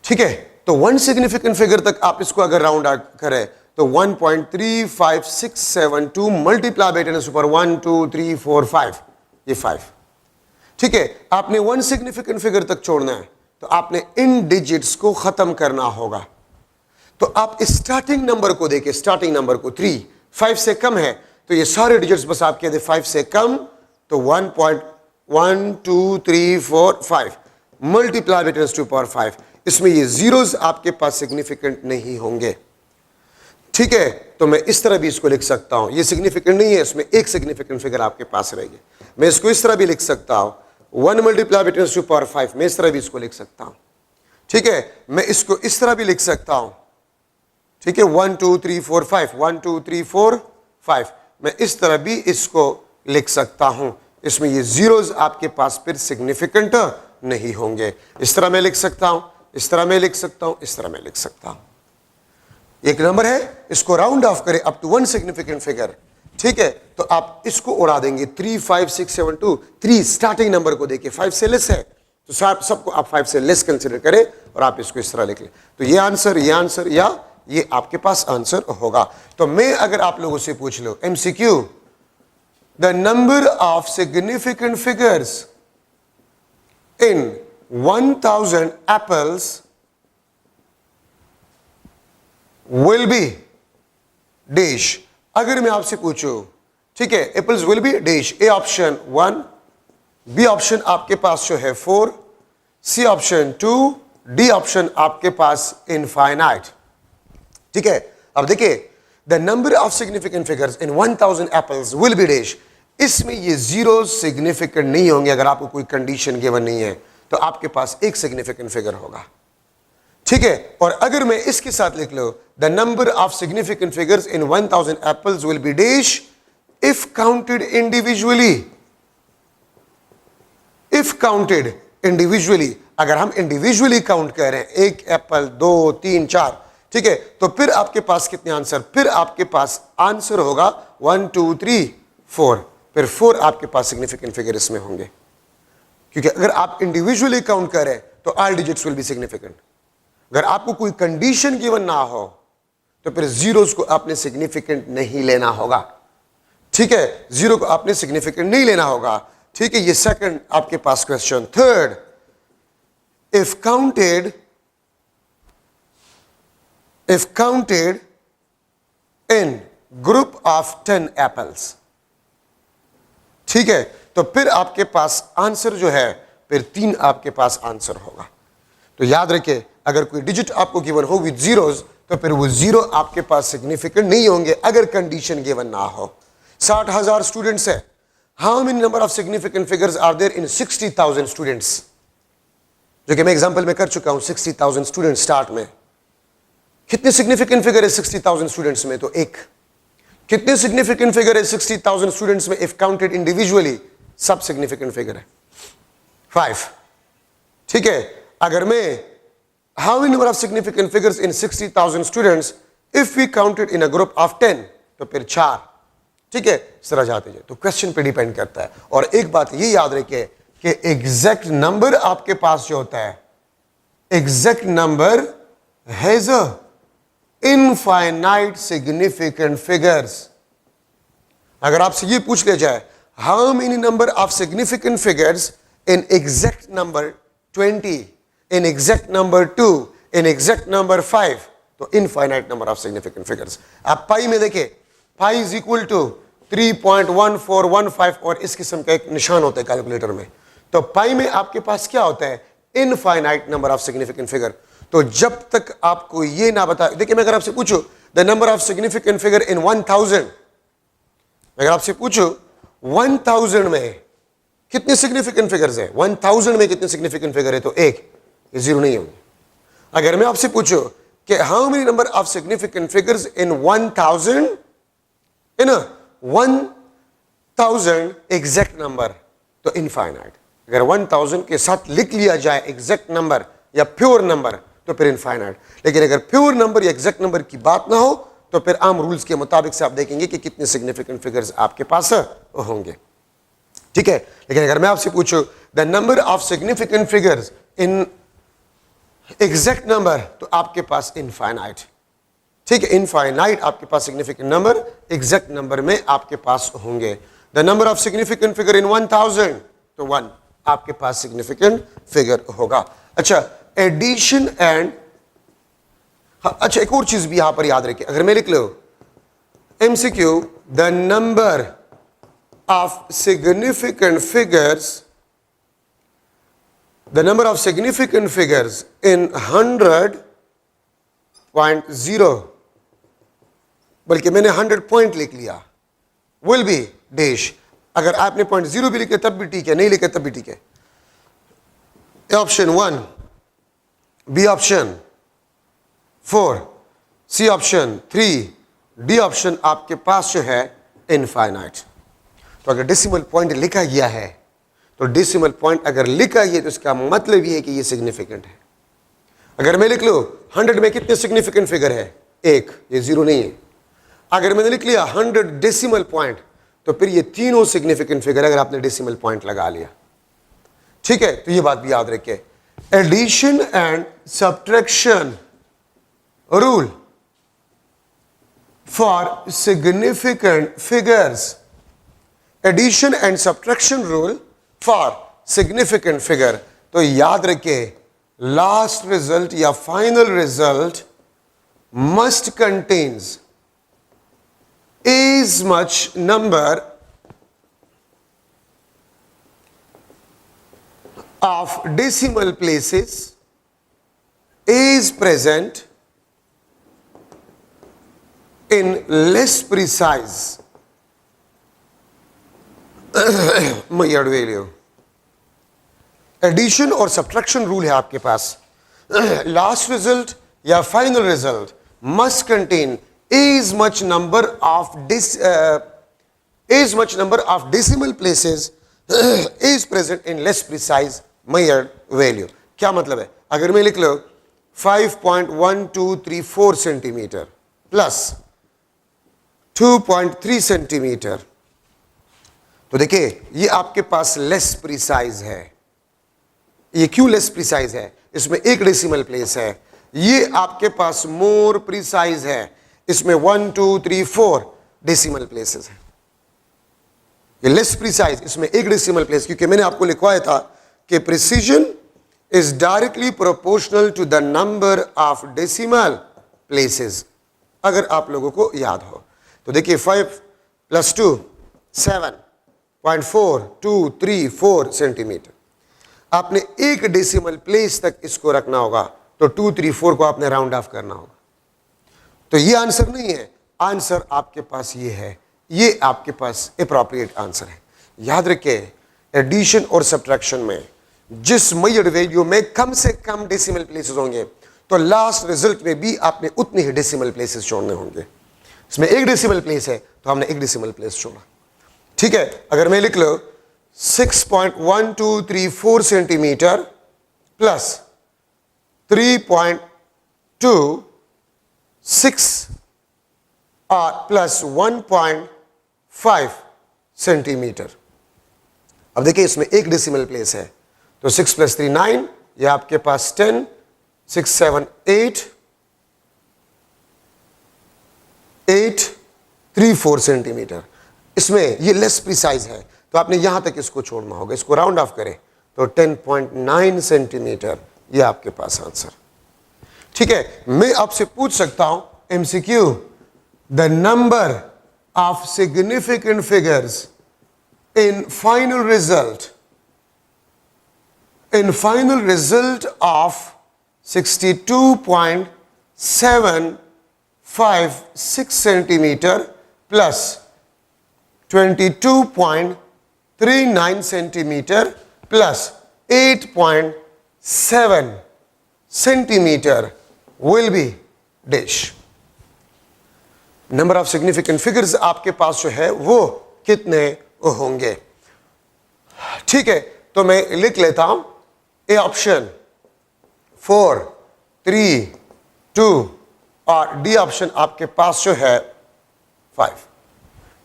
ठीक है, तो 1 सिग्निफिकेंट फिगर तक आप इसको अगर राउंड आउट करें तो 1.35672 मल्टीप्लाई बाय 10 सुपर 1 2 3 4 5, ये 5, ठीक है। आपने 1 सिग्निफिकेंट फिगर तक छोड़ना है तो आपने इन डिजिट्स को खत्म करना होगा। तो आप स्टार्टिंग नंबर को देखिए, स्टार्टिंग नंबर को 3 5 से कम है तो ये सारे डिजिट्स बस आप कहते 5 से कम, तो 1.1 2 3 4 5 मल्टीप्लाई बाय 10 टू पावर 5, इसमें ये जीरोस आपके पास सिग्निफिकेंट नहीं होंगे, ठीक है। तो मैं इस तरह भी इसको लिख सकता हूं, ये सिग्निफिकेंट नहीं है, इसमें एक सिग्निफिकेंट फिगर आपके पास रहेगी। मैं इसको इस तरह भी लिख सकता हूं 1 मल्टीप्लाई बाय 10 टू पावर 5, मैं इस तरह भी इसको लिख सकता हूं, ठीक है। मैं इसको इस तरह भी लिख सकता हूं, ठीक है, 1 2 3 4 5 1 2 3 4 5, मैं इस तरह भी इसको लिख सकता हूं। इसमें ये जीरोस आपके पास फिर सिग्निफिकेंट नहीं होंगे। इस तरह मैं लिख सकता हूं, इस तरह मैं लिख सकता हूं, इस तरह मैं लिख सकता हूं। एक नंबर है, इसको राउंड ऑफ करें अप टू 1 सिग्निफिकेंट फिगर, ठीक है, तो आप इसको उड़ा देंगे 3 5 6 7 2, 3 स्टार्टिंग नंबर को देखिए 5 से लेस है तो सबको आप 5 से लेस कंसिडर करें और आप इसको इस तरह लिख लें, तो ये आंसर या ये आपके पास आंसर होगा। तो मैं अगर आप लोगों से पूछ लो MCQ, the number of significant figures in 1000 apples will be dash. अगर मैं आपसे पूछूं, ठीक है, apples will be dash, A option 1, B option आपके पास जो है 4, सी ऑप्शन 2, डी ऑप्शन आपके पास इनफाइनाइट, ठीक है। अब देखिए the number of significant figures in 1000 apples will be dash, इसमें ये जीरो सिग्निफिकेंट नहीं होंगे। अगर आपको कोई कंडीशन गिवन नहीं है तो आपके पास एक सिग्निफिकेंट फिगर होगा, ठीक है। और अगर मैं इसके साथ लिख लो the number of significant figures in 1000 apples will be dash if counted individually, if counted individually, अगर हम इंडिविजुअली काउंट कर रहे हैं 1 एप्पल 2 3 4, ठीक है, तो फिर आपके पास कितने आंसर, फिर आपके पास आंसर होगा 1 2 3 4, फिर 4 आपके पास सिग्निफिकेंट फिगर इसमें होंगे, क्योंकि अगर आप इंडिविजुअली काउंट करें तो all digits will be significant. अगर आपको कोई कंडीशन गिवन ना हो तो फिर जीरोस को आपने सिग्निफिकेंट नहीं लेना होगा, ठीक है, जीरो को आपने सिग्निफिकेंट नहीं लेना होगा, ठीक है। ये सेकंड आपके पास question. Third, if counted in group of 10 apples, ठीक है, तो फिर आपके पास आंसर जो है फिर 3 आपके पास आंसर होगा। तो याद रखिए अगर कोई डिजिट आपको गिवन हो विद जीरोस तो फिर वो जीरो आपके पास सिग्निफिकेंट नहीं होंगे अगर कंडीशन गिवन ना हो। 60,000 स्टूडेंट्स है, how many number of significant figures are there in 60,000 students, जो कि मैं एग्जांपल में कर चुका हूं। 60,000 स्टूडेंट्स स्टार्ट में, कितने सिग्निफिकेंट फिगर है 60,000 स्टूडेंट्स में, तो एक। कितने सिग्निफिकेंट फिगर है 60,000 स्टूडेंट्स में इफ काउंटेड इंडिविजुअली, सब सिग्निफिकेंट फिगर है 5, ठीक है। अगर मैं how many number of significant figures in 60,000 students if we counted in a group of 10, तो फिर 4, ठीक है, इस तरह जाते जाए। तो क्वेश्चन पे डिपेंड करता है। और एक बात ये याद रखिए कि एग्जैक्ट नंबर आपके पास जो होता है, exact number has a infinite significant figures. अगर आपसे ये पूछ लिया जाए how many number of significant figures in exact number 20, in exact number 2, in exact number 5, तो infinite number of significant figures. आप पाई में देखिए, पाई इज इक्वल टू 3.1415 और इस किस्म का एक निशान होता है कैलकुलेटर में। तो पाई में आपके पास क्या होता है, infinite number of significant figure. तो जब तक आपको ये ना बता, देखिए मैं अगर आपसे पूछूं the number of significant figure in 1000, अगर आपसे पूछूं 1000 में कितने सिग्निफिकेंट फिगर्स है, 1000 में कितने सिग्निफिकेंट फिगर है, तो एक, ये जीरो नहीं होंगे। अगर मैं आपसे पूछूं कि how many number of significant figures in 1000, in 1000 exact number, तो इनफाइनाइट। अगर 1000 के साथ लिख लिया जाए एग्जैक्ट नंबर या प्योर नंबर तो फिर इनफाइनाइट। लेकिन अगर प्योर नंबर या एग्जैक्ट नंबर की बात ना हो तो फिर आम रूल्स के मुताबिक से आप देखेंगे कि कितने सिग्निफिकेंट फिगर्स आपके पास होंगे। ठीक है, लेकिन अगर मैं आपसे पूछूं the number of significant figures in exact number, तो आपके पास इनफाइनाइट। ठीक है, इनफाइनाइट आपके पास सिग्निफिकेंट नंबर एग्जैक्ट नंबर में आपके पास होंगे। The number of significant figure in 1000, तो 1 आपके पास सिग्निफिकेंट फिगर होगा। अच्छा, एडिशन एंड, अच्छा एक और चीज भी यहां पर याद रखिए, अगर मैं लिख लो MCQ the number of significant figures, the number of significant figures in 100.0, बल्कि मैंने 100 पॉइंट लिख लिया, will be dash। अगर आपने पॉइंट 0 भी लिखे तब भी ठीक है, नहीं लिखे तब भी ठीक है। Option 1, B option 4, C option 3, D option आपके पास जो है इनफाइनाइट। तो अगर डेसिमल पॉइंट लिखा गया है तो डेसिमल पॉइंट अगर लिखा है तो इसका मतलब ये है कि ये सिग्निफिकेंट है। अगर मैं लिख लो 100 में कितने सिग्निफिकेंट फिगर है, 1, ये 0 नहीं है। अगर मैंने लिख लिया 100 डेसिमल पॉइंट तो फिर ये तीनों सिग्निफिकेंट फिगर अगर आपने डेसिमल पॉइंट लगा लिया। ठीक है, तो ये बात भी याद रखिए। Addition and subtraction rule for significant figures, addition and subtraction rule for significant figure, तो याद रखिए लास्ट रिजल्ट या final result must contains as much number of decimal places is present in less precise measured value। Addition और सब्ट्रैक्शन रूल है आपके पास, लास्ट रिजल्ट या final result must contain as much number of decimal places is present in less precise measured value। क्या मतलब है, अगर मैं लिख लो 5.1234 सेंटीमीटर प्लस 2.3 सेंटीमीटर, तो देखिए ये आपके पास लेस प्रिसाइज है। ये क्यों लेस प्रिसाइज है, इसमें एक डेसिमल प्लेस है। ये आपके पास मोर प्रिसाइज है, इसमें 1 2 3 4 डेसिमल प्लेसेस हैं। ये लेस प्रिसाइज, इसमें एक डेसिमल प्लेस, क्योंकि मैंने आपको लिखवाया था कि precision is directly proportional to the number of decimal places, अगर आप लोगों को याद हो तो देखिए 5 + 2 7.4234 सेंटीमीटर। आपने एक डेसिमल प्लेस तक इसको रखना होगा, तो 2 3 4 को आपने राउंड ऑफ करना होगा। तो ये आंसर नहीं है, आंसर आपके पास ये है, ये आपके पास एप्रोप्रिएट आंसर है। याद रखिए एडिशन और सब्ट्रैक्शन में जिस मेजर्ड वैल्यू में कम से कम डेसिमल प्लेसेस होंगे तो लास्ट रिजल्ट में भी आपने उतने ही डेसिमल प्लेसेस छोड़ने होंगे। इसमें एक डेसिमल प्लेस है तो हमने एक डेसिमल प्लेस छोड़ा। ठीक है, अगर मैं लिख लो 6.1234 सेंटीमीटर प्लस 3.26 और प्लस 1.5 सेंटीमीटर। अब देखिए इसमें एक डेसिमल प्लेस है, तो 6 + 3 9, ये आपके पास 10, 6 7 8 3 4 सेंटीमीटर। इसमें ये लेस प्रिसाइज है तो आपने यहां तक इसको छोड़ना होगा, इसको राउंड ऑफ करें तो 10.9 सेंटीमीटर, ये आपके पास आंसर। ठीक है, मैं आपसे पूछ सकता हूं MCQ the number of significant figures in final result of 62.756 centimetre plus 22.39 centimetre plus 8.7 centimetre will be dash. Number of significant figures आपके पास जो है वो कितने होंगे? ठीक है, तो मैं लिख लेता हूं ए ऑप्शन 4, 3, 2 और डी ऑप्शन आपके पास जो है 5।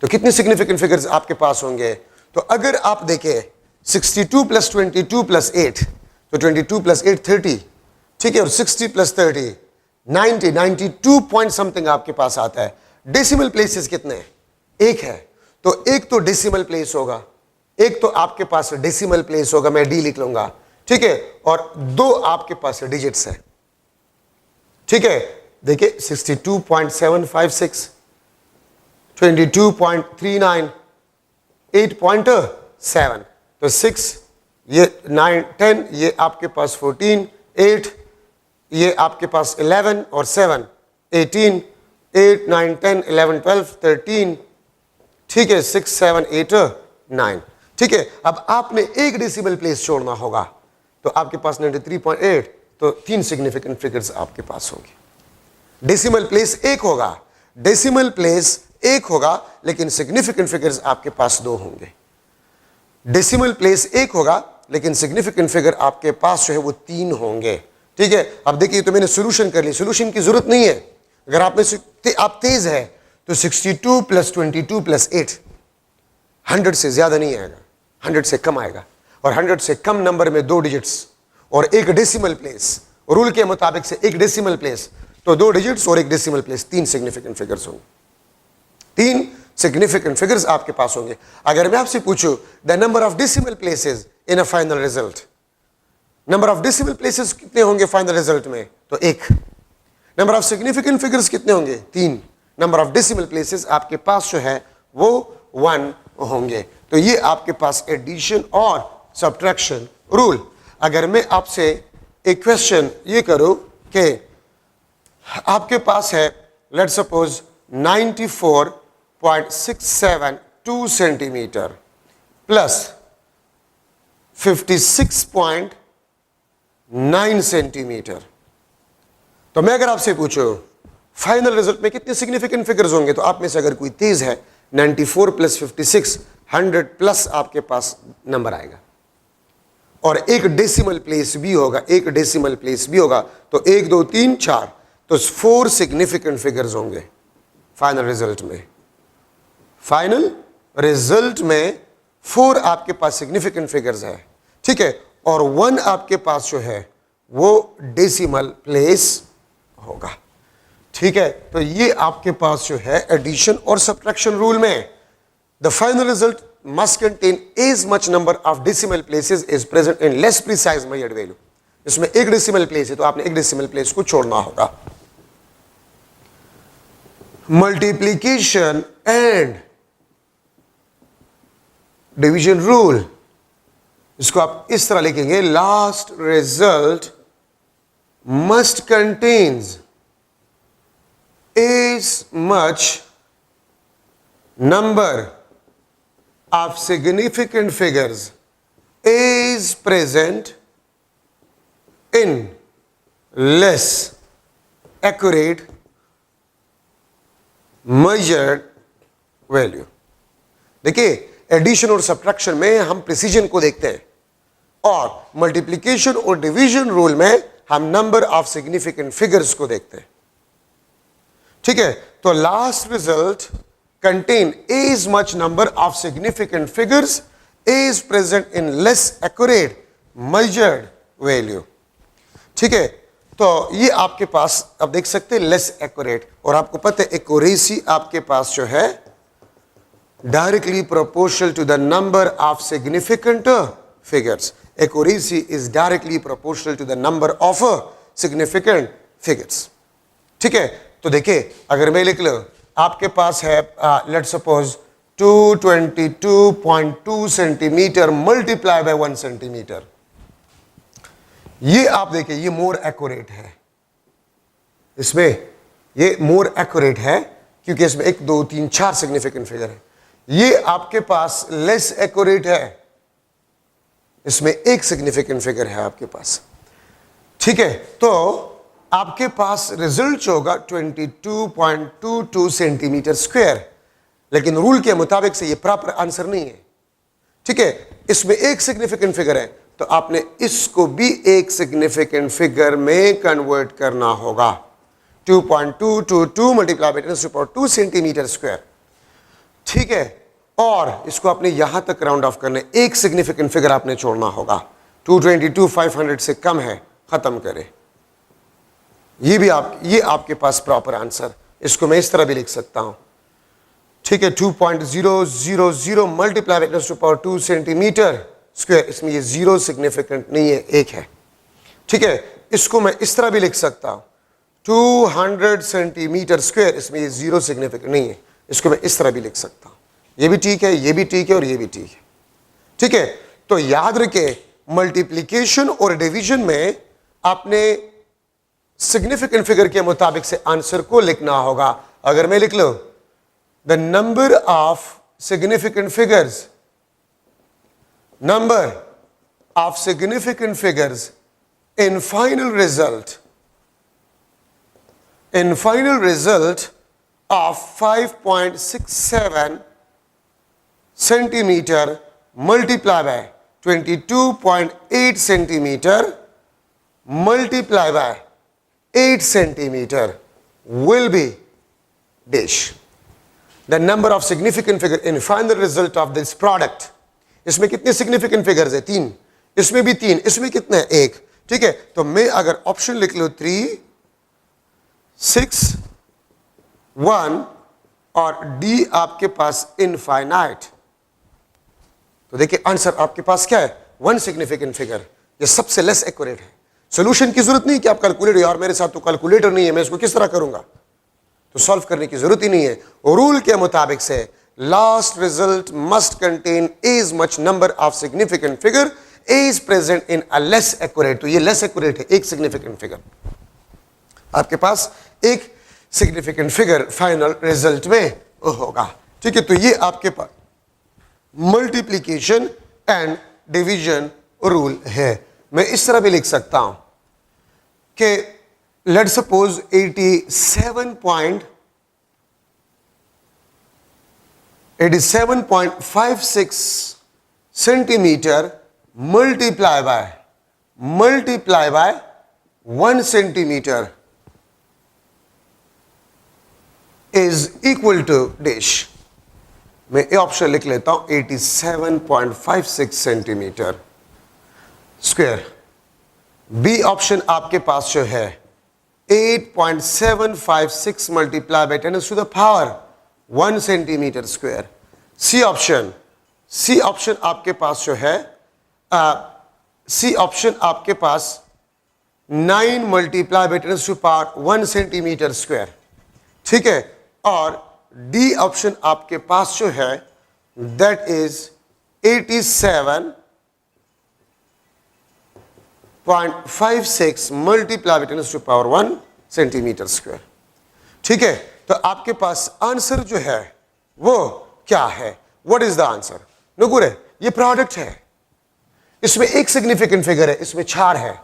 तो कितने सिग्निफिकेंट फिगर्स आपके पास होंगे? तो अगर आप देखें 62 प्लस 22 प्लस 8, तो 22 प्लस 8 30, ठीक है, और 60 प्लस 30 90, 92 पॉइंट समथिंग आपके पास आता है। डेसिमल प्लेसेस कितने हैं? एक है, तो एक तो डेसिमल प्लेस होगा, एक तो आपके पास डेसिमल प्लेस होगा, मैं डी लिख लूंगा, ठीक है, और दो आपके पास डिजिट्स है, ठीक है। देखिए 62.756, 22.39, 8.7, तो 6, ये 9, 10, ये आपके पास 14, 8, ये आपके पास 11 और 7, 18, 8, 9, 10, 11, 12, 13, ठीक है, 6, 7, 8, 9, ठीक है। अब आपने एक डेसिमल प्लेस छोड़ना होगा, तो आपके पास 93.8, तो 3 सिग्निफिकेंट फिगर्स आपके पास होंगे। डेसिमल प्लेस एक होगा, डेसिमल प्लेस एक होगा, लेकिन सिग्निफिकेंट फिगर्स आपके पास 2 होंगे। डेसिमल प्लेस एक होगा, लेकिन सिग्निफिकेंट फिगर आपके पास जो है वो 3 होंगे, ठीक है। अब देखिए, तो मैंने सोल्यूशन कर ली, सोल्यूशन की जरूरत नहीं है। अगर आप में आप तेज है तो 62 प्लस 22 प्लस 8 100 से ज्यादा नहीं आएगा, 100 से कम आएगा, और 100 से कम नंबर में 2 डिजिट्स और एक डेसिमल प्लेस, रूल के मुताबिक से एक डेसिमल प्लेस, तो 2 डिजिट्स और एक डेसिमल प्लेस, 3 सिग्निफिकेंट फिगर्स होंगे, 3 सिग्निफिकेंट फिगर्स आपके पास होंगे। अगर मैं आपसे पूछूं the number of decimal places in a final result, number of decimal places कितने होंगे फाइनल रिजल्ट में? तो 1। नंबर ऑफ सिग्निफिकेंट फिगर्स कितने होंगे? 3। नंबर ऑफ डेसिमल प्लेसेस आपके पास जो है वो 1 होंगे। तो ये आपके पास एडिशन और सब्ट्रैक्शन रूल। अगर मैं आपसे एक क्वेश्चन ये करूं कि आपके पास है let suppose 94.672 centimetre plus 56.9 centimetre, तो मैं अगर आपसे पूछूं फाइनल रिजल्ट में कितने सिग्निफिकेंट फिगर्स होंगे, तो आप में से अगर कोई तेज है 94 प्लस 56 100 प्लस आपके पास नंबर आएगा, और एक डेसिमल प्लेस भी होगा, एक डेसिमल प्लेस भी होगा, तो 1 2 3 4, तो 4 सिग्निफिकेंट फिगर्स होंगे फाइनल रिजल्ट में। फाइनल रिजल्ट में 4 आपके पास सिग्निफिकेंट फिगर्स है, ठीक है, और 1 आपके पास जो है वो डेसिमल प्लेस होगा, ठीक है। तो ये आपके पास जो है एडिशन और सब्ट्रैक्शन रूल में the final result must contain as much number of decimal places is present in less precise measured value. इसमें एक डेसिमल प्लेस है तो आपने एक डेसिमल प्लेस को छोड़ना होगा। मल्टीप्लीकेशन एंड डिवीजन रूल, इसको आप इस तरह लिखेंगे, last result must contains as much number of significant figures is present in less accurate measured value। देखिए, एडिशन और सब्ट्रैक्शन में हम प्रिसीजन को देखते हैं, और मल्टीप्लिकेशन और डिवीजन रूल में हम नंबर ऑफ सिग्निफिकेंट फिगर्स को देखते हैं, ठीक है। तो last result contain as much number of significant figures is present in less accurate measured value, ठीक है। तो ये आपके पास अब देख सकते हैं लेस एक्यूरेट, और आपको पता है एक्यूरेसी आपके पास जो है directly proportional to the number of significant figures. Accuracy is directly proportional to the number of significant figures, ठीक है। तो देखिए, अगर मैं लिख लूं आपके पास है let suppose 222.2 centimetre multiply by 1 centimetre, ये आप देखिए ये मोर एक्यूरेट है, इसमें ये मोर एक्यूरेट है क्योंकि इसमें 1 2 3 4 सिग्निफिकेंट फिगर है। ये आपके पास लेस एक्यूरेट है, इसमें 1 सिग्निफिकेंट फिगर है आपके पास, ठीक है। तो आपके पास रिजल्ट जो होगा 22.22 सेंटीमीटर स्क्वायर, लेकिन रूल के मुताबिक से ये प्रॉपर आंसर नहीं है। ठीक है, इसमें एक सिग्निफिकेंट फिगर है, तो आपने इसको भी एक सिग्निफिकेंट फिगर में कन्वर्ट करना होगा। 2.222 मल्टीप्लाई बाय 10⁻² सेंटीमीटर स्क्वायर। ठीक है, और इसको आपने यहां तक राउंड ऑफ करने, एक सिग्निफिकेंट फिगर आपने छोड़ना होगा। 222,500 से कम है, खत्म करें। ये आपके पास प्रॉपर आंसर। इसको मैं इस तरह भी लिख सकता हूं। ठीक है, 2.000 मल्टीप्लाई बाय 10⁻² सेंटीमीटर स्क्वायर, इसमें ये जीरो सिग्निफिकेंट नहीं है, एक है। ठीक है, इसको मैं इस तरह भी लिख सकता हूं 200 सेंटीमीटर स्क्वायर, इसमें ये जीरो सिग्निफिकेंट नहीं है, इसको मैं इस तरह भी लिख सकता हूं। ये भी ठीक है, ये भी ठीक है और ये भी ठीक है। ठीक है, तो याद रखें मल्टीप्लिकेशन और डिवीजन में आपने सिग्निफिकेंट फिगर के मुताबिक से आंसर को लिखना होगा। अगर मैं लिख लूं the number of significant figures, number of significant figures in final result of 5.67 centimeter multiplied by 22.8 centimeter multiplied by 8 centimeter will be dash. The number of significant figure in final result of this product. इसमें कितने सिग्निफिकेंट फिगर्स है? 3। इसमें भी 3। इसमें कितने हैं? 1। ठीक है, तो मैं अगर ऑप्शन लिख लूं 3, 6, 1 और डी आपके पास इनफाइनाइट, तो देखिए आंसर आपके पास क्या है? 1 सिग्निफिकेंट फिगर। ये सबसे लेस एक्यूरेट है। सोल्यूशन की जरूरत नहीं कि आप कैलकुलेटर, यार मेरे साथ तो कैलकुलेटर नहीं है, मैं इसको किस तरह करूंगा, तो सॉल्व करने की जरूरत ही नहीं है। रूल के मुताबिक से last result must contain as much number of significant figure is present in a less accurate, तो ये less accurate है, एक significant figure। आपके पास एक significant figure final result में होगा। ठीक है, तो ये आपके पास multiplication and division rule है। मैं इस तरह भी लिख सकता हूं कि let's suppose 87.56 centimeter multiply by 1 centimeter is equal to dash। मैं ये ऑप्शन लिख लेता हूं 87.56 सेंटीमीटर स्क्वायर। बी ऑप्शन आपके पास जो है 8.756 multiply by 10⁻1 centimetre square. C option आपके पास जो है सी ऑप्शन आपके पास 9 मल्टीप्लाई बाय 10⁻1 सेंटीमीटर स्क्वायर। ठीक है, और डी ऑप्शन आपके पास जो है that is 87.56 multiply by 10⁻1 centimetre square. ठीक है, तो आपके पास आंसर जो है वो क्या है? What is the answer? नुकुर है, ये प्रोडक्ट है, इसमें एक सिग्निफिकेंट फिगर है, इसमें 4 है,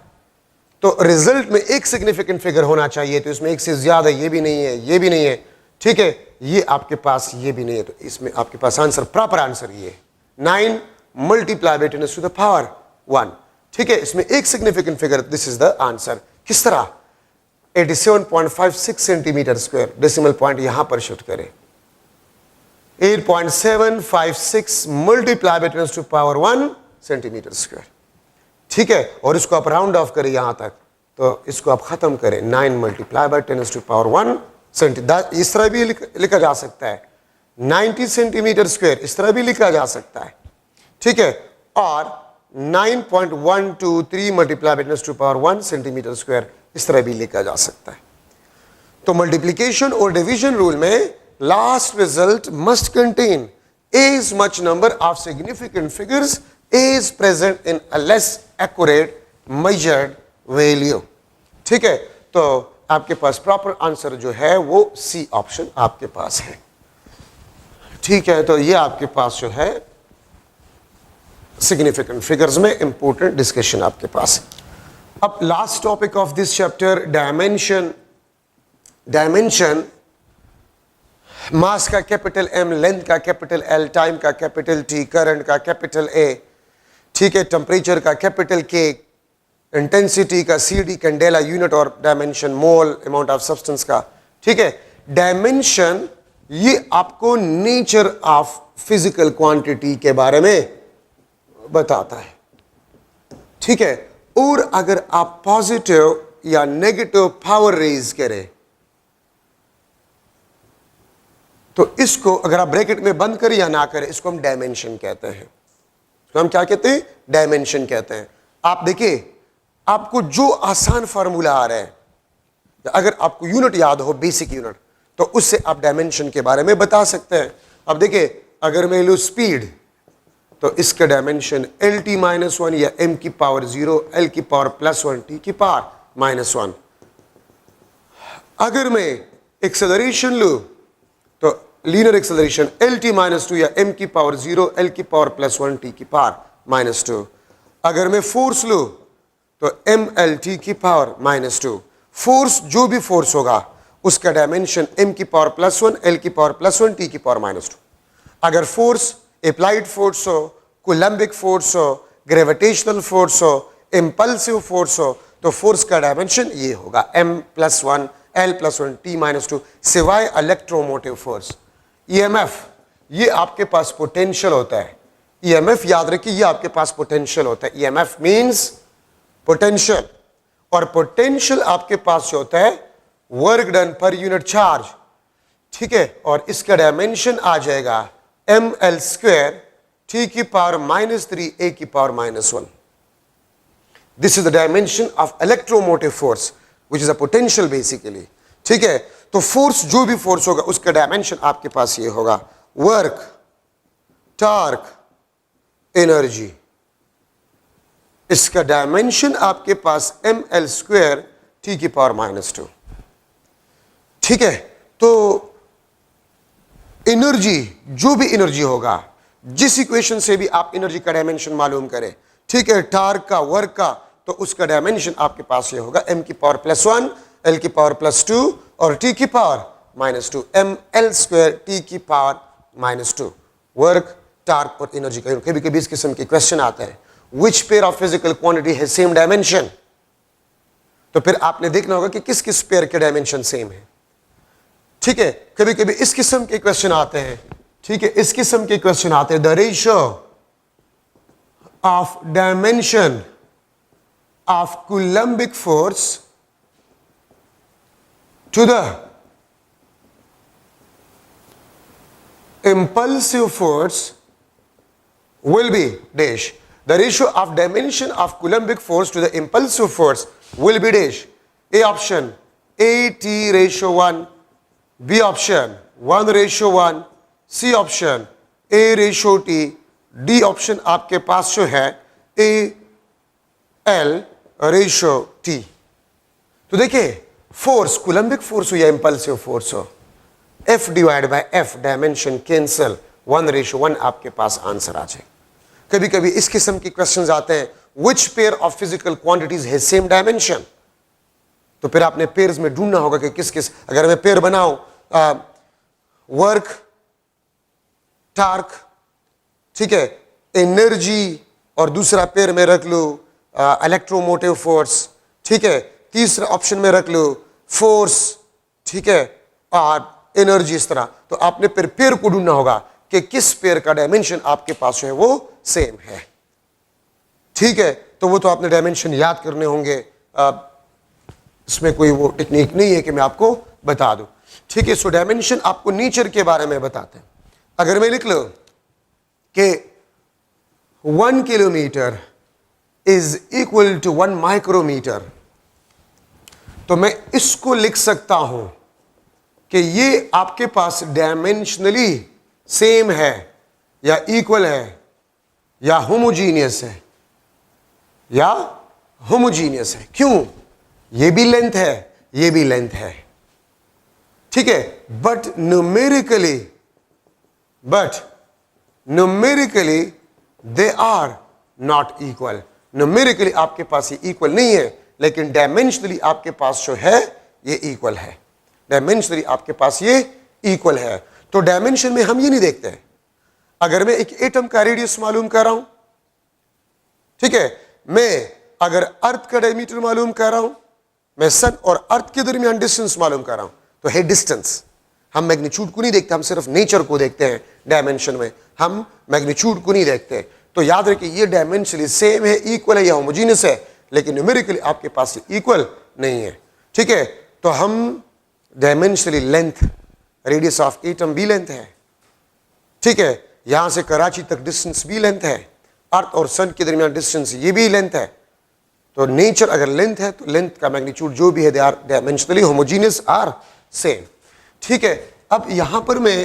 तो रिजल्ट में एक सिग्निफिकेंट फिगर होना चाहिए, तो इसमें एक से ज्यादा ये भी नहीं है, ये भी नहीं है। ठीक है, ये आपके पास ये भी नहीं है, तो इसमें आपके पास आंसर, प्रॉपर आंसर ये 9 मल्टीप्लाई बाय 10⁻1। ठीक है, इसमें एक significant figure, this is the answer. किस तरह? 87.56 सेंटीमीटर स्क्वायर, डेसिमल पॉइंट यहां पर शिफ्ट करें, 8.756 मल्टीप्लाई बाय 10⁻1 सेंटीमीटर स्क्वायर। ठीक है, और इसको आप राउंड ऑफ करें यहां तक, तो इसको आप खत्म करें 9 मल्टीप्लाई बाय 10⁻1 सेंटीमीटर। इस तरह भी लिखा जा सकता है 90 सेंटीमीटर स्क्वायर, इस तरह भी लिखा जा सकता है। ठीक है, और 9.123 मल्टीप्लाई बाय 10⁻1 सेंटीमीटर स्क्वायर, इस तरह भी लिखा जा सकता है। तो मल्टीप्लिकेशन और डिवीजन रूल में last result must contain as much number of significant figures is present in a less accurate measured value। ठीक है, तो आपके पास प्रॉपर आंसर जो है वो सी ऑप्शन आपके पास है। ठीक है, तो ये आपके पास जो है सिग्निफिकेंट फिगर्स में इंपॉर्टेंट डिस्कशन आपके पास है। अब last topic of this chapter, dimension. Dimension mass का कैपिटल एम, लेंथ का कैपिटल एल, टाइम का कैपिटल टी, करंट का कैपिटल ए, ठीक है, टेम्परेचर का कैपिटल के, इंटेंसिटी का सी डी, कैंडेला यूनिट और dimension mole, amount of substance का, ठीक है। डायमेंशन ये आपको नेचर ऑफ फिजिकल क्वांटिटी के बारे में बताता है, ठीक है। और अगर आप पॉजिटिव या नेगेटिव पावर रेज करें तो इसको अगर आप ब्रैकेट में बंद करें या ना करें, इसको हम डायमेंशन कहते हैं। तो हम क्या कहते हैं? डायमेंशन कहते हैं। आप देखिए, आपको जो आसान फार्मूला आ रहा है, अगर आपको यूनिट याद हो, बेसिक यूनिट, तो उससे आप डायमेंशन के बारे में बता सकते हैं। अब देखिए, अगर मैं लूँ स्पीड, तो इसका dimension L T minus one या एम की पावर 0, एल की पावर प्लस 1, टी की पावर माइनस 1। अगर मैं एक्सेलरेशन लूँ तो linear acceleration L T minus 2 या एम की पावर 0, एल की पावर प्लस 1, टी की पावर माइनस 2। अगर मैं फोर्स लूँ तो एम एल टी की पावर माइनस 2। फोर्स, जो भी फोर्स होगा उसका डायमेंशन एम की पावर प्लस 1, एल की पावर प्लस 1, टी की पावर माइनस 2। अगर फोर्स अप्लाइड फोर्स हो, कूलम्बिक फोर्स हो, ग्रेविटेशनल फोर्स हो, इंपल्सिव फोर्स हो, तो फोर्स का डायमेंशन ये होगा m plus 1, l plus 1, t minus 2, सिवाय इलेक्ट्रोमोटिव फोर्स। EMF, ये आपके पास पोटेंशियल होता है। EMF याद रखिए, ये आपके पास पोटेंशियल होता है। EMF मींस पोटेंशियल, और पोटेंशियल आपके पास जो होता है work done per unit charge, ठीक है। और इसका डायमेंशन आ जाएगा एम एल स्क्वायर टी की पावर माइनस 3, ए की power minus 1। This is the dimension of electromotive force which is a potential basically, ठीक है। तो फोर्स, जो भी फोर्स होगा उसका डायमेंशन आपके पास ये होगा, वर्क, टॉर्क, एनर्जी। इसका डायमेंशन आपके पास एम एल स्क्वायर टी की पावर माइनस 2, ठीक है। तो एनर्जी, जो भी एनर्जी होगा, जिस इक्वेशन से भी आप एनर्जी का डायमेंशन मालूम करें, ठीक है, टॉर्क का, वर्क का, तो उसका डायमेंशन आपके पास ये होगा एम की पावर प्लस 1, एल की पावर प्लस 2 और टी की power minus 2, M L square T की पावर माइनस 2। वर्क, टॉर्क और एनर्जी का कभी कभी इस किस्म के क्वेश्चन आता है, which pair of physical quantity has same dimension. तो फिर आपने देखना होगा कि किस किस पेयर के डायमेंशन सेम है, ठीक है। कभी कभी इस किस्म के क्वेश्चन आते हैं, ठीक है, इस किस्म के क्वेश्चन आते हैं, the ratio of dimension of coulombic force to the impulsive force will be dash. The ratio of dimension of Coulombic force to the impulsive force will be dash. A option, AT/1, B option 1/1, C option A/T, D option आपके पास जो है AL/T। तो देखिए, फोर्स, कूलम्बिक फोर्स हो या इंपल्सिव फोर्स हो, F divide by F, dimension cancel, 1/1 आपके पास आंसर आ जाए। कभी कभी इस किस्म के क्वेश्चंस आते हैं, विच pair of physical quantities has same dimension. तो फिर आपने पेयर्स में ढूंढना होगा कि किस किस, अगर मैं पेयर बनाऊं वर्क, टार्क, ठीक है, एनर्जी, और दूसरा पेयर में रख लूं इलेक्ट्रोमोटिव फोर्स, ठीक है, तीसरा ऑप्शन में रख लूं फोर्स, ठीक है, और एनर्जी, इस तरह। तो आपने फिर पेयर को ढूंढना होगा कि किस पेयर का डायमेंशन आपके पास है वो सेम है, ठीक है। तो वो तो आपने डायमेंशन याद करने होंगे, इसमें कोई वो टेक्निक नहीं है कि मैं आपको बता दूं, ठीक है। सो डायमेंशन आपको नेचर के बारे में बताते हैं। अगर मैं लिख लूं कि 1 kilometre is equal to 1 micrometre, तो मैं इसको लिख सकता हूं कि ये आपके पास डायमेंशनली सेम है या इक्वल है या होमोजीनियस है, या होमोजीनियस है। क्यों? ये भी लेंथ है, ये भी लेंथ है, ठीक है। But numerically they are not equal. Numerically आपके पास ये इक्वल नहीं है, लेकिन डायमेंशनली आपके पास जो है ये इक्वल है, डायमेंशनली आपके पास ये इक्वल है। तो डायमेंशन में हम ये नहीं देखते हैं, अगर मैं एक एटम का रेडियस मालूम कर रहा हूं, ठीक है, मैं अगर अर्थ का डायमीटर मालूम कर रहा हूं, मैं सन और अर्थ के दरमियान डिस्टेंस मालूम कर रहा हूं, तो है डिस्टेंस। हम मैग्नीट्यूड को नहीं देखते, हम सिर्फ नेचर को देखते हैं डायमेंशन में, हम मैग्नीट्यूड को नहीं देखते। तो याद रखिए ये डायमेंशनली सेम है, इक्वल है या होमोजीनियस है, लेकिन न्यूमेरिकली आपके पास ये इक्वल नहीं है, ठीक है। तो हम dimensionally length, radius of atom भी लेंथ है, ठीक है, यहां से कराची तक डिस्टेंस भी लेंथ है, अर्थ और सन के दरमियान डिस्टेंस ये भी लेंथ है। तो नेचर अगर लेंथ है तो लेंथ का मैग्नीट्यूड जो भी है they are dimensionally homogeneous are same, ठीक है। अब यहां पर मैं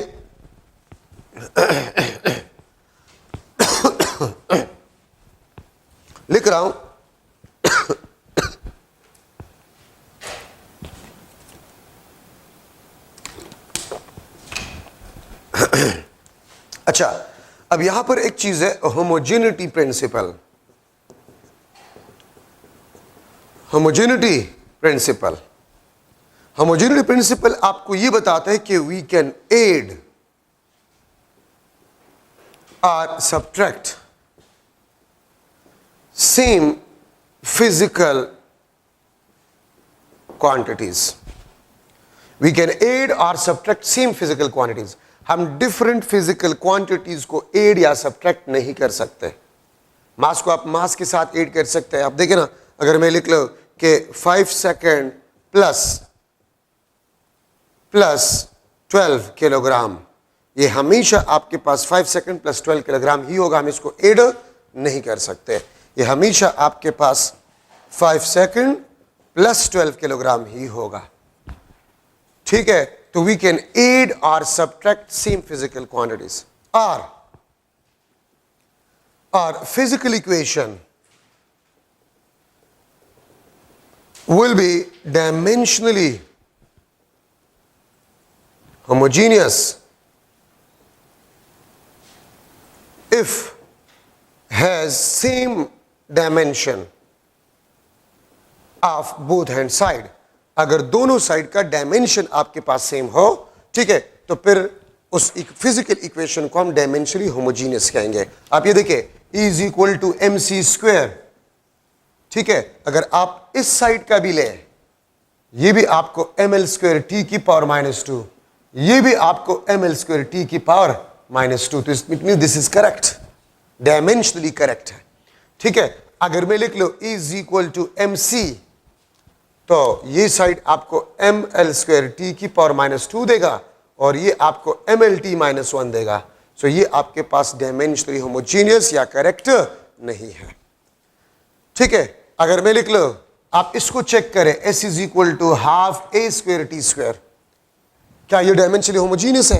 लिख रहा हूं अच्छा, अब यहां पर एक चीज है homogeneity principle. Homogeneity principle, homogeneity principle आपको यह बताता है कि वी कैन एड और subtract same physical quantities. We can add और सब्ट्रैक्ट सेम फिजिकल क्वांटिटीज। हम डिफरेंट फिजिकल क्वांटिटीज को एड या सब्ट्रैक्ट नहीं कर सकते। मास को आप मास के साथ एड कर सकते हैं। आप देखें ना, अगर मैं लिख लो कि 5 सेकेंड प्लस 12 किलोग्राम, ये हमेशा आपके पास 5 सेकेंड प्लस 12 किलोग्राम ही होगा, हम इसको एड नहीं कर सकते। ये हमेशा आपके पास 5 सेकेंड प्लस 12 किलोग्राम ही होगा, ठीक है। तो वी कैन एड और सब्ट्रैक्ट सेम फिजिकल क्वांटिटीज। और physical equation will be dimensionally homogeneous if has same dimension of both hand side। अगर दोनों साइड का डायमेंशन आपके पास सेम हो, ठीक है, तो फिर उस फिजिकल इक्वेशन को हम डायमेंशनली होमोजीनियस कहेंगे। आप ये देखिए, E is equal to MC square, ठीक है। अगर आप इस साइड का भी ले, ये भी आपको ml स्क्वायर t की पावर -2, ये भी आपको ml स्क्वायर t की पावर -2, तो it mean this is correct, dimensionally correct है, ठीक है। अगर मैं लिख लो E is equal to MC, तो ये साइड आपको ml स्क्वायर t की पावर -2 देगा और ये आपको mlt -1 देगा। सो ये आपके पास डायमेंशनली होमोजीनियस या करेक्ट नहीं है, ठीक है। अगर मैं लिख लो, आप इसको चेक करें, S is equal to half A square T square, क्या ये डायमेंशनली होमोजीनियस है?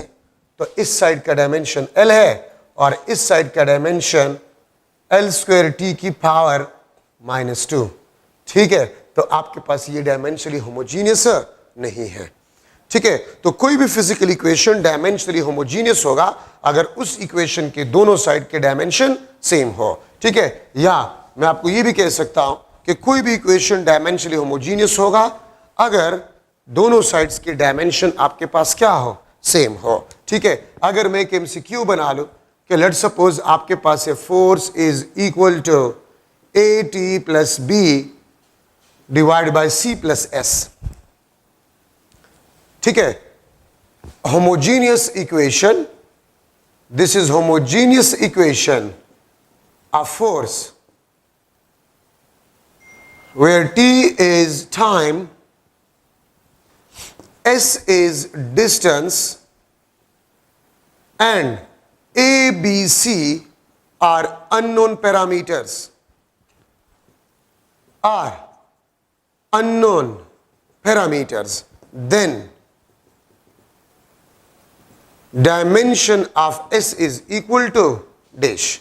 तो इस साइड का डायमेंशन L है और इस साइड का डायमेंशन L स्क्वायर T की पावर -2, ठीक है। तो आपके पास ये डायमेंशनली होमोजीनियस नहीं है, ठीक है। तो कोई भी फिजिकल इक्वेशन डायमेंशनली होमोजीनियस होगा अगर उस इक्वेशन के दोनों साइड के डायमेंशन सेम हो, ठीक है। या मैं आपको ये भी कह सकता हूं कि कोई भी इक्वेशन डायमेंशनली होमोजीनियस होगा अगर दोनों साइड्स के डायमेंशन आपके पास क्या हो, सेम हो, ठीक है। अगर मैं एक MCQ बना लूं कि लेट्स सपोज आपके पास है force is equal to AT plus B divide by C plus S, ठीक है। Homogeneous equation, this is homogeneous equation of force where T is time, S is distance and A, B, C are unknown parameters, are unknown parameters, then dimension of S is equal to dash।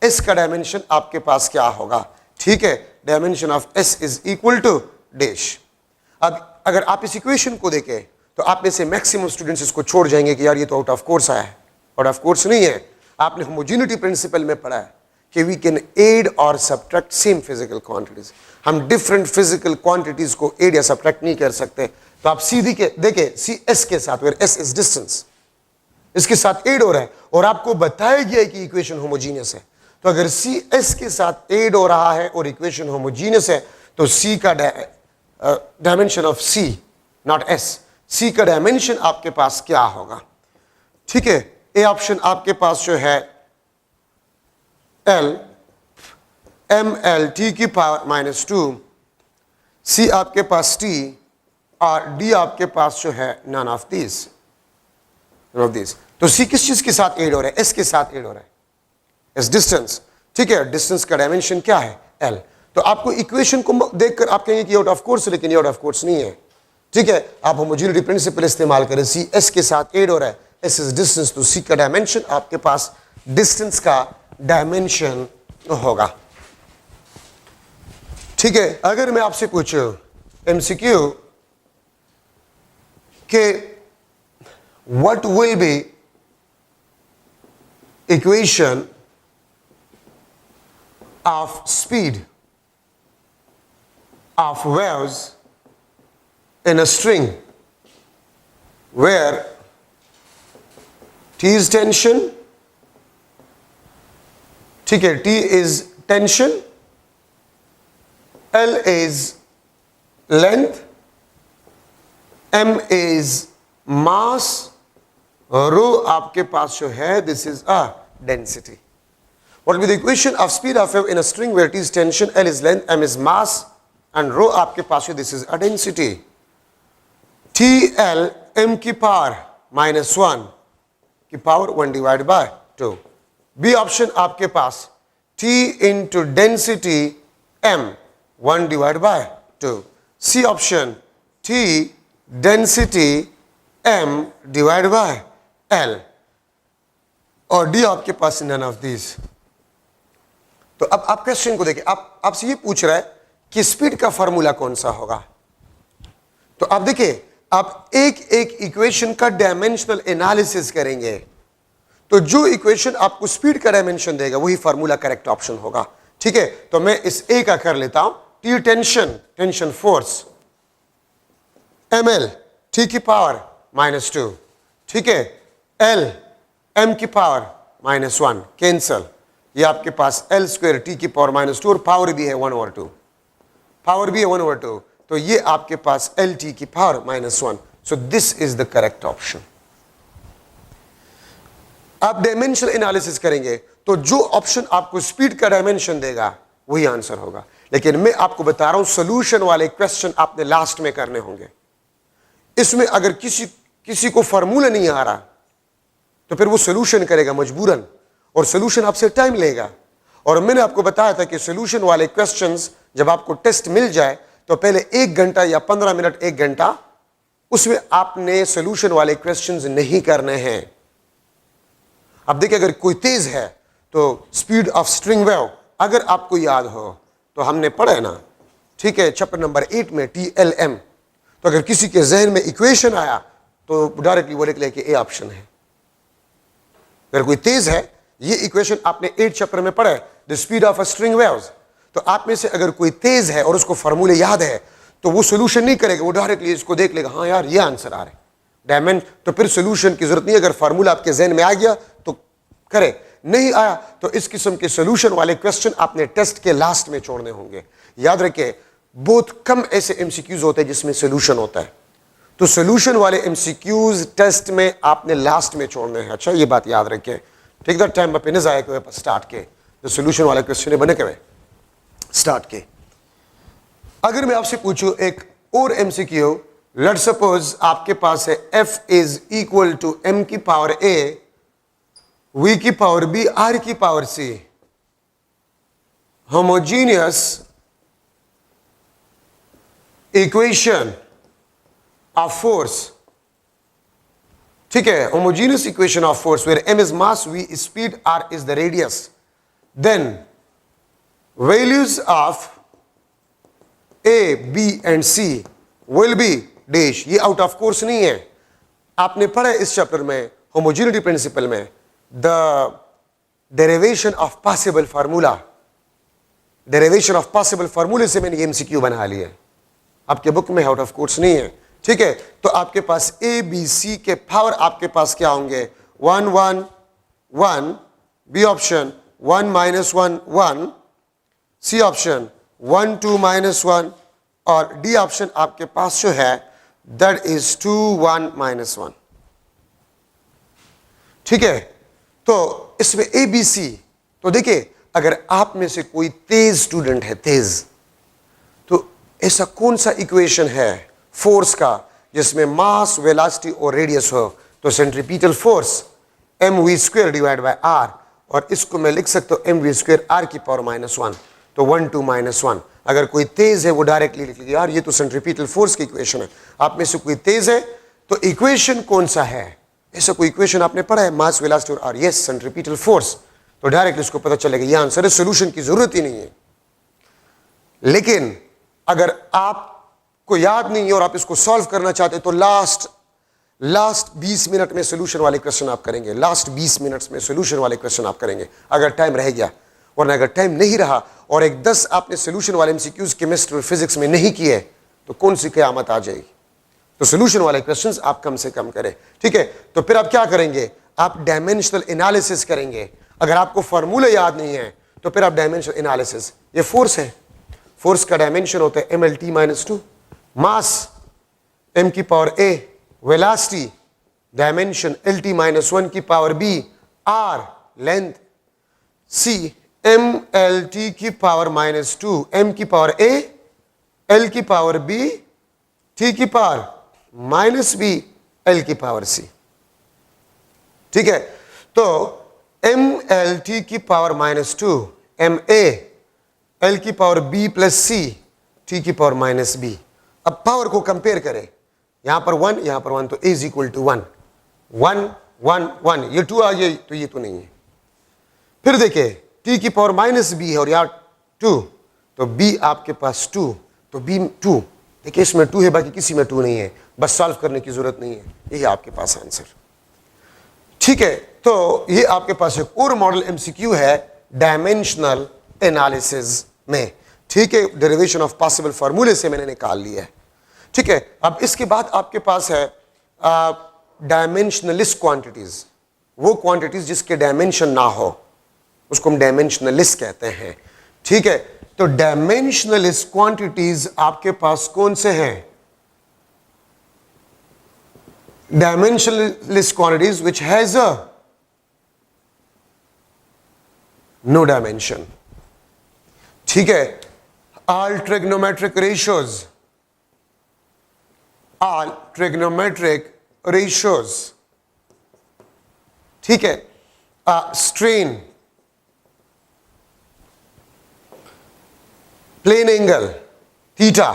S का डायमेंशन आपके पास क्या होगा, ठीक है, dimension of S is equal to dash. अब अगर आप इस इक्वेशन को देखें तो आप में से मैक्सिमम स्टूडेंट्स इसको छोड़ जाएंगे कि यार ये तो आउट ऑफ कोर्स आया है। आउट ऑफ कोर्स नहीं है, आपने होमोजेनिटी प्रिंसिपल में पढ़ा है कि वी कैन एड और सब्ट्रैक्ट सेम फिजिकल क्वांटिटीज। हम डिफरेंट फिजिकल क्वांटिटीज को एड या सब्ट्रैक्ट नहीं कर सकते। तो आप सीधी के देखें, सी एस के साथ, वेयर एस इज डिस्टेंस, इसके साथ एड हो रहा है और आपको बताया गया है कि इक्वेशन होमोजीनियस है। तो अगर सी एस के साथ एड हो रहा है और इक्वेशन होमोजीनियस है तो सी का dimension of C, not S, C का डायमेंशन आपके पास क्या होगा? ठीक है, ए ऑप्शन आपके पास जो है एल एम एल टी की पावर -2, सी आपके पास टी और डी आपके पास जो है नन ऑफ दिस। तो सी किस चीज के साथ एड हो रहा है? एस के साथ एड हो रहा है, एस डिस्टेंस। ठीक है, डिस्टेंस का डायमेंशन क्या है? एल। तो आपको इक्वेशन को देखकर आप कहेंगे कि आउट ऑफ कोर्स, लेकिन ये आउट ऑफ कोर्स नहीं है। ठीक है, आप होमोजेनिटी प्रिंसिपल इस्तेमाल करें, सी एस के साथ एड हो रहा है, एस इज डिस्टेंस, तो सी का डायमेंशन आपके पास डिस्टेंस का डायमेंशन होगा। ठीक है, अगर मैं आपसे पूछूं एमसीक्यू के what will be equation of speed of waves in a string where T is tension, ठीक है, T is tension, L is length, M is mass, रो आपके पास जो है this is a density. What will the equation of speed of wave in a string where T is tension, L is length, M is mass and rho आपके पास है this is a density. T L M की पावर -1 की power 1 divide by 2। B option आपके पास T into density M 1 divide by 2। C option T density M divide by L और डी आपके पास नन ऑफ दिस। तो अब आप क्वेश्चन को देखिए, आपसे ये पूछ रहा है कि स्पीड का फॉर्मूला कौन सा होगा। तो आप देखिए, आप एक एक इक्वेशन का डायमेंशनल एनालिसिस करेंगे तो जो इक्वेशन आपको स्पीड का डायमेंशन देगा वही फॉर्मूला करेक्ट ऑप्शन होगा। ठीक है, तो मैं इस ए का कर लेता हूं, T tension force, M L T की पावर -2, ठीक है, एल एम की पावर -1 कैंसल, ये आपके पास एल स्क्वायर टी की पावर -2 और पावर भी है 1/2, पावर भी है 1/2, तो ये आपके पास एल टी की power -1। So this is the correct option. आप डायमेंशनल एनालिसिस करेंगे तो जो ऑप्शन आपको स्पीड का डायमेंशन देगा वही आंसर होगा। लेकिन मैं आपको बता रहा हूं सोल्यूशन वाले क्वेश्चन आपने लास्ट में करने होंगे। इसमें अगर किसी को फॉर्मूला नहीं आ रहा तो फिर वो सोल्यूशन करेगा मजबूरन और सोल्यूशन आपसे टाइम लेगा। और मैंने आपको बताया था कि सोल्यूशन वाले क्वेश्चंस जब आपको टेस्ट मिल जाए तो पहले 1 घंटा या 15 मिनट 1 घंटा उसमें आपने सोल्यूशन वाले क्वेश्चंस नहीं करने हैं। अब देखिए, अगर कोई तेज है तो स्पीड ऑफ स्ट्रिंग वेव अगर आपको याद हो तो हमने पढ़ा है ना, ठीक है, चैप्टर नंबर 8 में TLM। तो अगर किसी के जहन में इक्वेशन आया तो डायरेक्टली वो लिख ले कि ए ऑप्शन है। अगर कोई तेज है, ये इक्वेशन आपने 8 चैप्टर में पढ़ा है, the speed of a string waves. तो आप में से अगर कोई तेज है और उसको फॉर्मूले याद है तो वो सोल्यूशन नहीं करेगा, वो डायरेक्टली इसको देख लेगा, हाँ यार ये आंसर आ रहा है डायमेंशन, तो फिर सोल्यूशन की जरूरत नहीं। अगर फार्मूला आपके जहन में आ गया तो करे, नहीं आया तो इस किस्म के सोल्यूशन वाले क्वेश्चन आपने टेस्ट के लास्ट में छोड़ने होंगे। याद रखिए, बहुत कम ऐसे एमसीक्यूज होते हैं जिसमें सोल्यूशन होता है, तो सोल्यूशन वाले एमसीक्यूज टेस्ट में आपने लास्ट में छोड़ने हैं। अच्छा, ये बात याद रखिए। टेक दैट टाइम अपने जाए के स्टार्ट के जो सोल्यूशन वाले क्वेश्चन बने के स्टार्ट के। अगर मैं आपसे पूछूं एक और एमसीक्यू, लेट्स सपोज आपके पास है f is equal to m की पावर a, v की पावर b, r की power c, homogeneous equation of force. ठीक है, homogeneous equation of force where m is mass, v is speed, r is the radius, then values of a, b and c will be dash। ये आउट ऑफ कोर्स नहीं है, आपने पढ़ा है इस चैप्टर में होमोजेनिटी प्रिंसिपल में, the derivation of possible formula, derivation of possible फार्मूले से मैंने ये एमसीक्यू बना लिया है, आपके बुक में आउट ऑफ कोर्स नहीं है, ठीक है। तो आपके पास ए बी सी के पावर आपके पास क्या होंगे, 1 1 1, बी ऑप्शन 1 -1 1, सी ऑप्शन 1 2 -1, और डी ऑप्शन आपके पास जो है दैट इज 2 1 -1, ठीक है। तो इसमें ए बी सी, तो देखिए अगर आप में से कोई तेज स्टूडेंट है, तेज, तो ऐसा कौन सा इक्वेशन है फोर्स का जिसमें मास, वेलोसिटी और रेडियस हो, तो centripetal force mv² divide by r, और इसको मैं लिख सकता हूं mv² r की पावर -1, तो 1 2 -1। अगर कोई तेज है वो डायरेक्टली लिख लीजिए, यार ये तो सेंट्रीपिटल फोर्स की इक्वेशन है। आप में से कोई तेज है तो इक्वेशन कौन सा है, ऐसा कोई इक्वेशन आपने पढ़ा है, मास, वेलोसिटी और r, यस सेंट्रीपिटल फोर्स, तो डायरेक्टली उसको पता चलेगा ये आंसर है, सोल्यूशन की जरूरत ही नहीं है। लेकिन अगर आपको याद नहीं है और आप इसको सॉल्व करना चाहते हैं तो लास्ट 20 मिनट में सोल्यूशन वाले क्वेश्चन आप करेंगे, लास्ट 20 मिनट्स में सोल्यूशन वाले क्वेश्चन आप करेंगे अगर टाइम रह गया, वरना अगर टाइम नहीं रहा और एक 10 आपने सोल्यूशन वाले एमसीक्यूज केमिस्ट्री और फिजिक्स में नहीं किए तो कौन सी क़यामत आ जाएगी। तो सोल्यूशन वाले क्वेश्चंस आप कम से कम करें, ठीक है। तो फिर आप क्या करेंगे, आप डायमेंशनल एनालिसिस करेंगे। अगर आपको फार्मूला याद नहीं है तो फिर आप डायमेंशनल एनालिसिस, ये फोर्स है, फोर्स का डायमेंशन होता है mlt - 2, मास m की power a, velocity dimension lt - 1 की power b, r length, c mlt की पावर -2, m की पावर a, l की पावर b, t की पावर -b, l की पावर c, ठीक है। तो mlt की पावर -2, ma, l की power b plus c, t की पावर -b। अब पावर को कंपेयर करें, यहां पर 1, यहां पर 1, तो a इज इक्वल टू 1 1 1 1, ये 2 आ गई तो ये तो नहीं है। फिर देखिए t की पावर -b है और यहां 2, तो b आपके पास 2, तो b 2, देखिए इसमें 2 है बाकी किसी में 2 नहीं है, बस सॉल्व करने की जरूरत नहीं है, यही आपके पास आंसर, ठीक है। तो ये आपके पास एक और मॉडल एमसीक्यू है डायमेंशनल एनालिसिस में, ठीक है, डेरिवेशन ऑफ पॉसिबल फार्मूले से मैंने निकाल लिया है, ठीक है। अब इसके बाद आपके पास है डायमेंशनलिस्ट क्वांटिटीज, वो क्वांटिटीज जिसके डायमेंशन ना हो उसको हम डायमेंशनलिस्ट कहते हैं, ठीक है। तो डायमेंशनलिस्ट क्वांटिटीज आपके पास कौन से हैं, dimensionless quantities which has a no dimension, ठीक है। All trigonometric ratios, all trigonometric ratios, ठीक है। Strain, plane angle theta,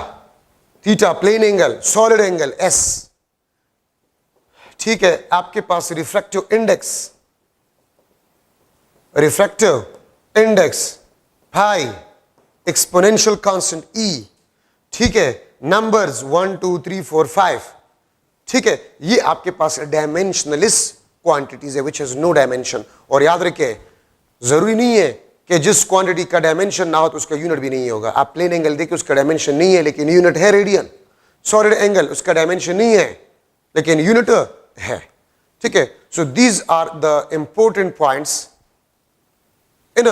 theta plane angle, solid angle S, ठीक है। आपके पास refractive index, refractive index pi, exponential constant e, ठीक है। नंबर्स 1 2 3 4 5, ठीक है। ये आपके पास डायमेंशनलिस्ट क्वांटिटीज है विच हैज नो डायमेंशन। और याद रखिए जरूरी नहीं है कि जिस क्वांटिटी का डायमेंशन ना हो तो उसका यूनिट भी नहीं होगा। आप प्लेन एंगल देखिए उसका डायमेंशन नहीं है लेकिन यूनिट है रेडियन, सॉलिड एंगल उसका डायमेंशन नहीं है लेकिन यूनिट है, ठीक है। So these are the important points in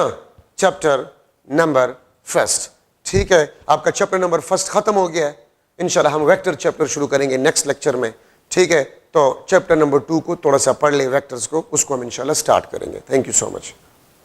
chapter number 1, ठीक है। आपका चैप्टर नंबर 1 खत्म हो गया है, इंशाल्लाह हम वेक्टर चैप्टर शुरू करेंगे नेक्स्ट लेक्चर में, ठीक है। तो चैप्टर नंबर 2 को थोड़ा सा पढ़ ले वेक्टर्स को, उसको हम इंशाल्लाह स्टार्ट करेंगे। Thank you so much.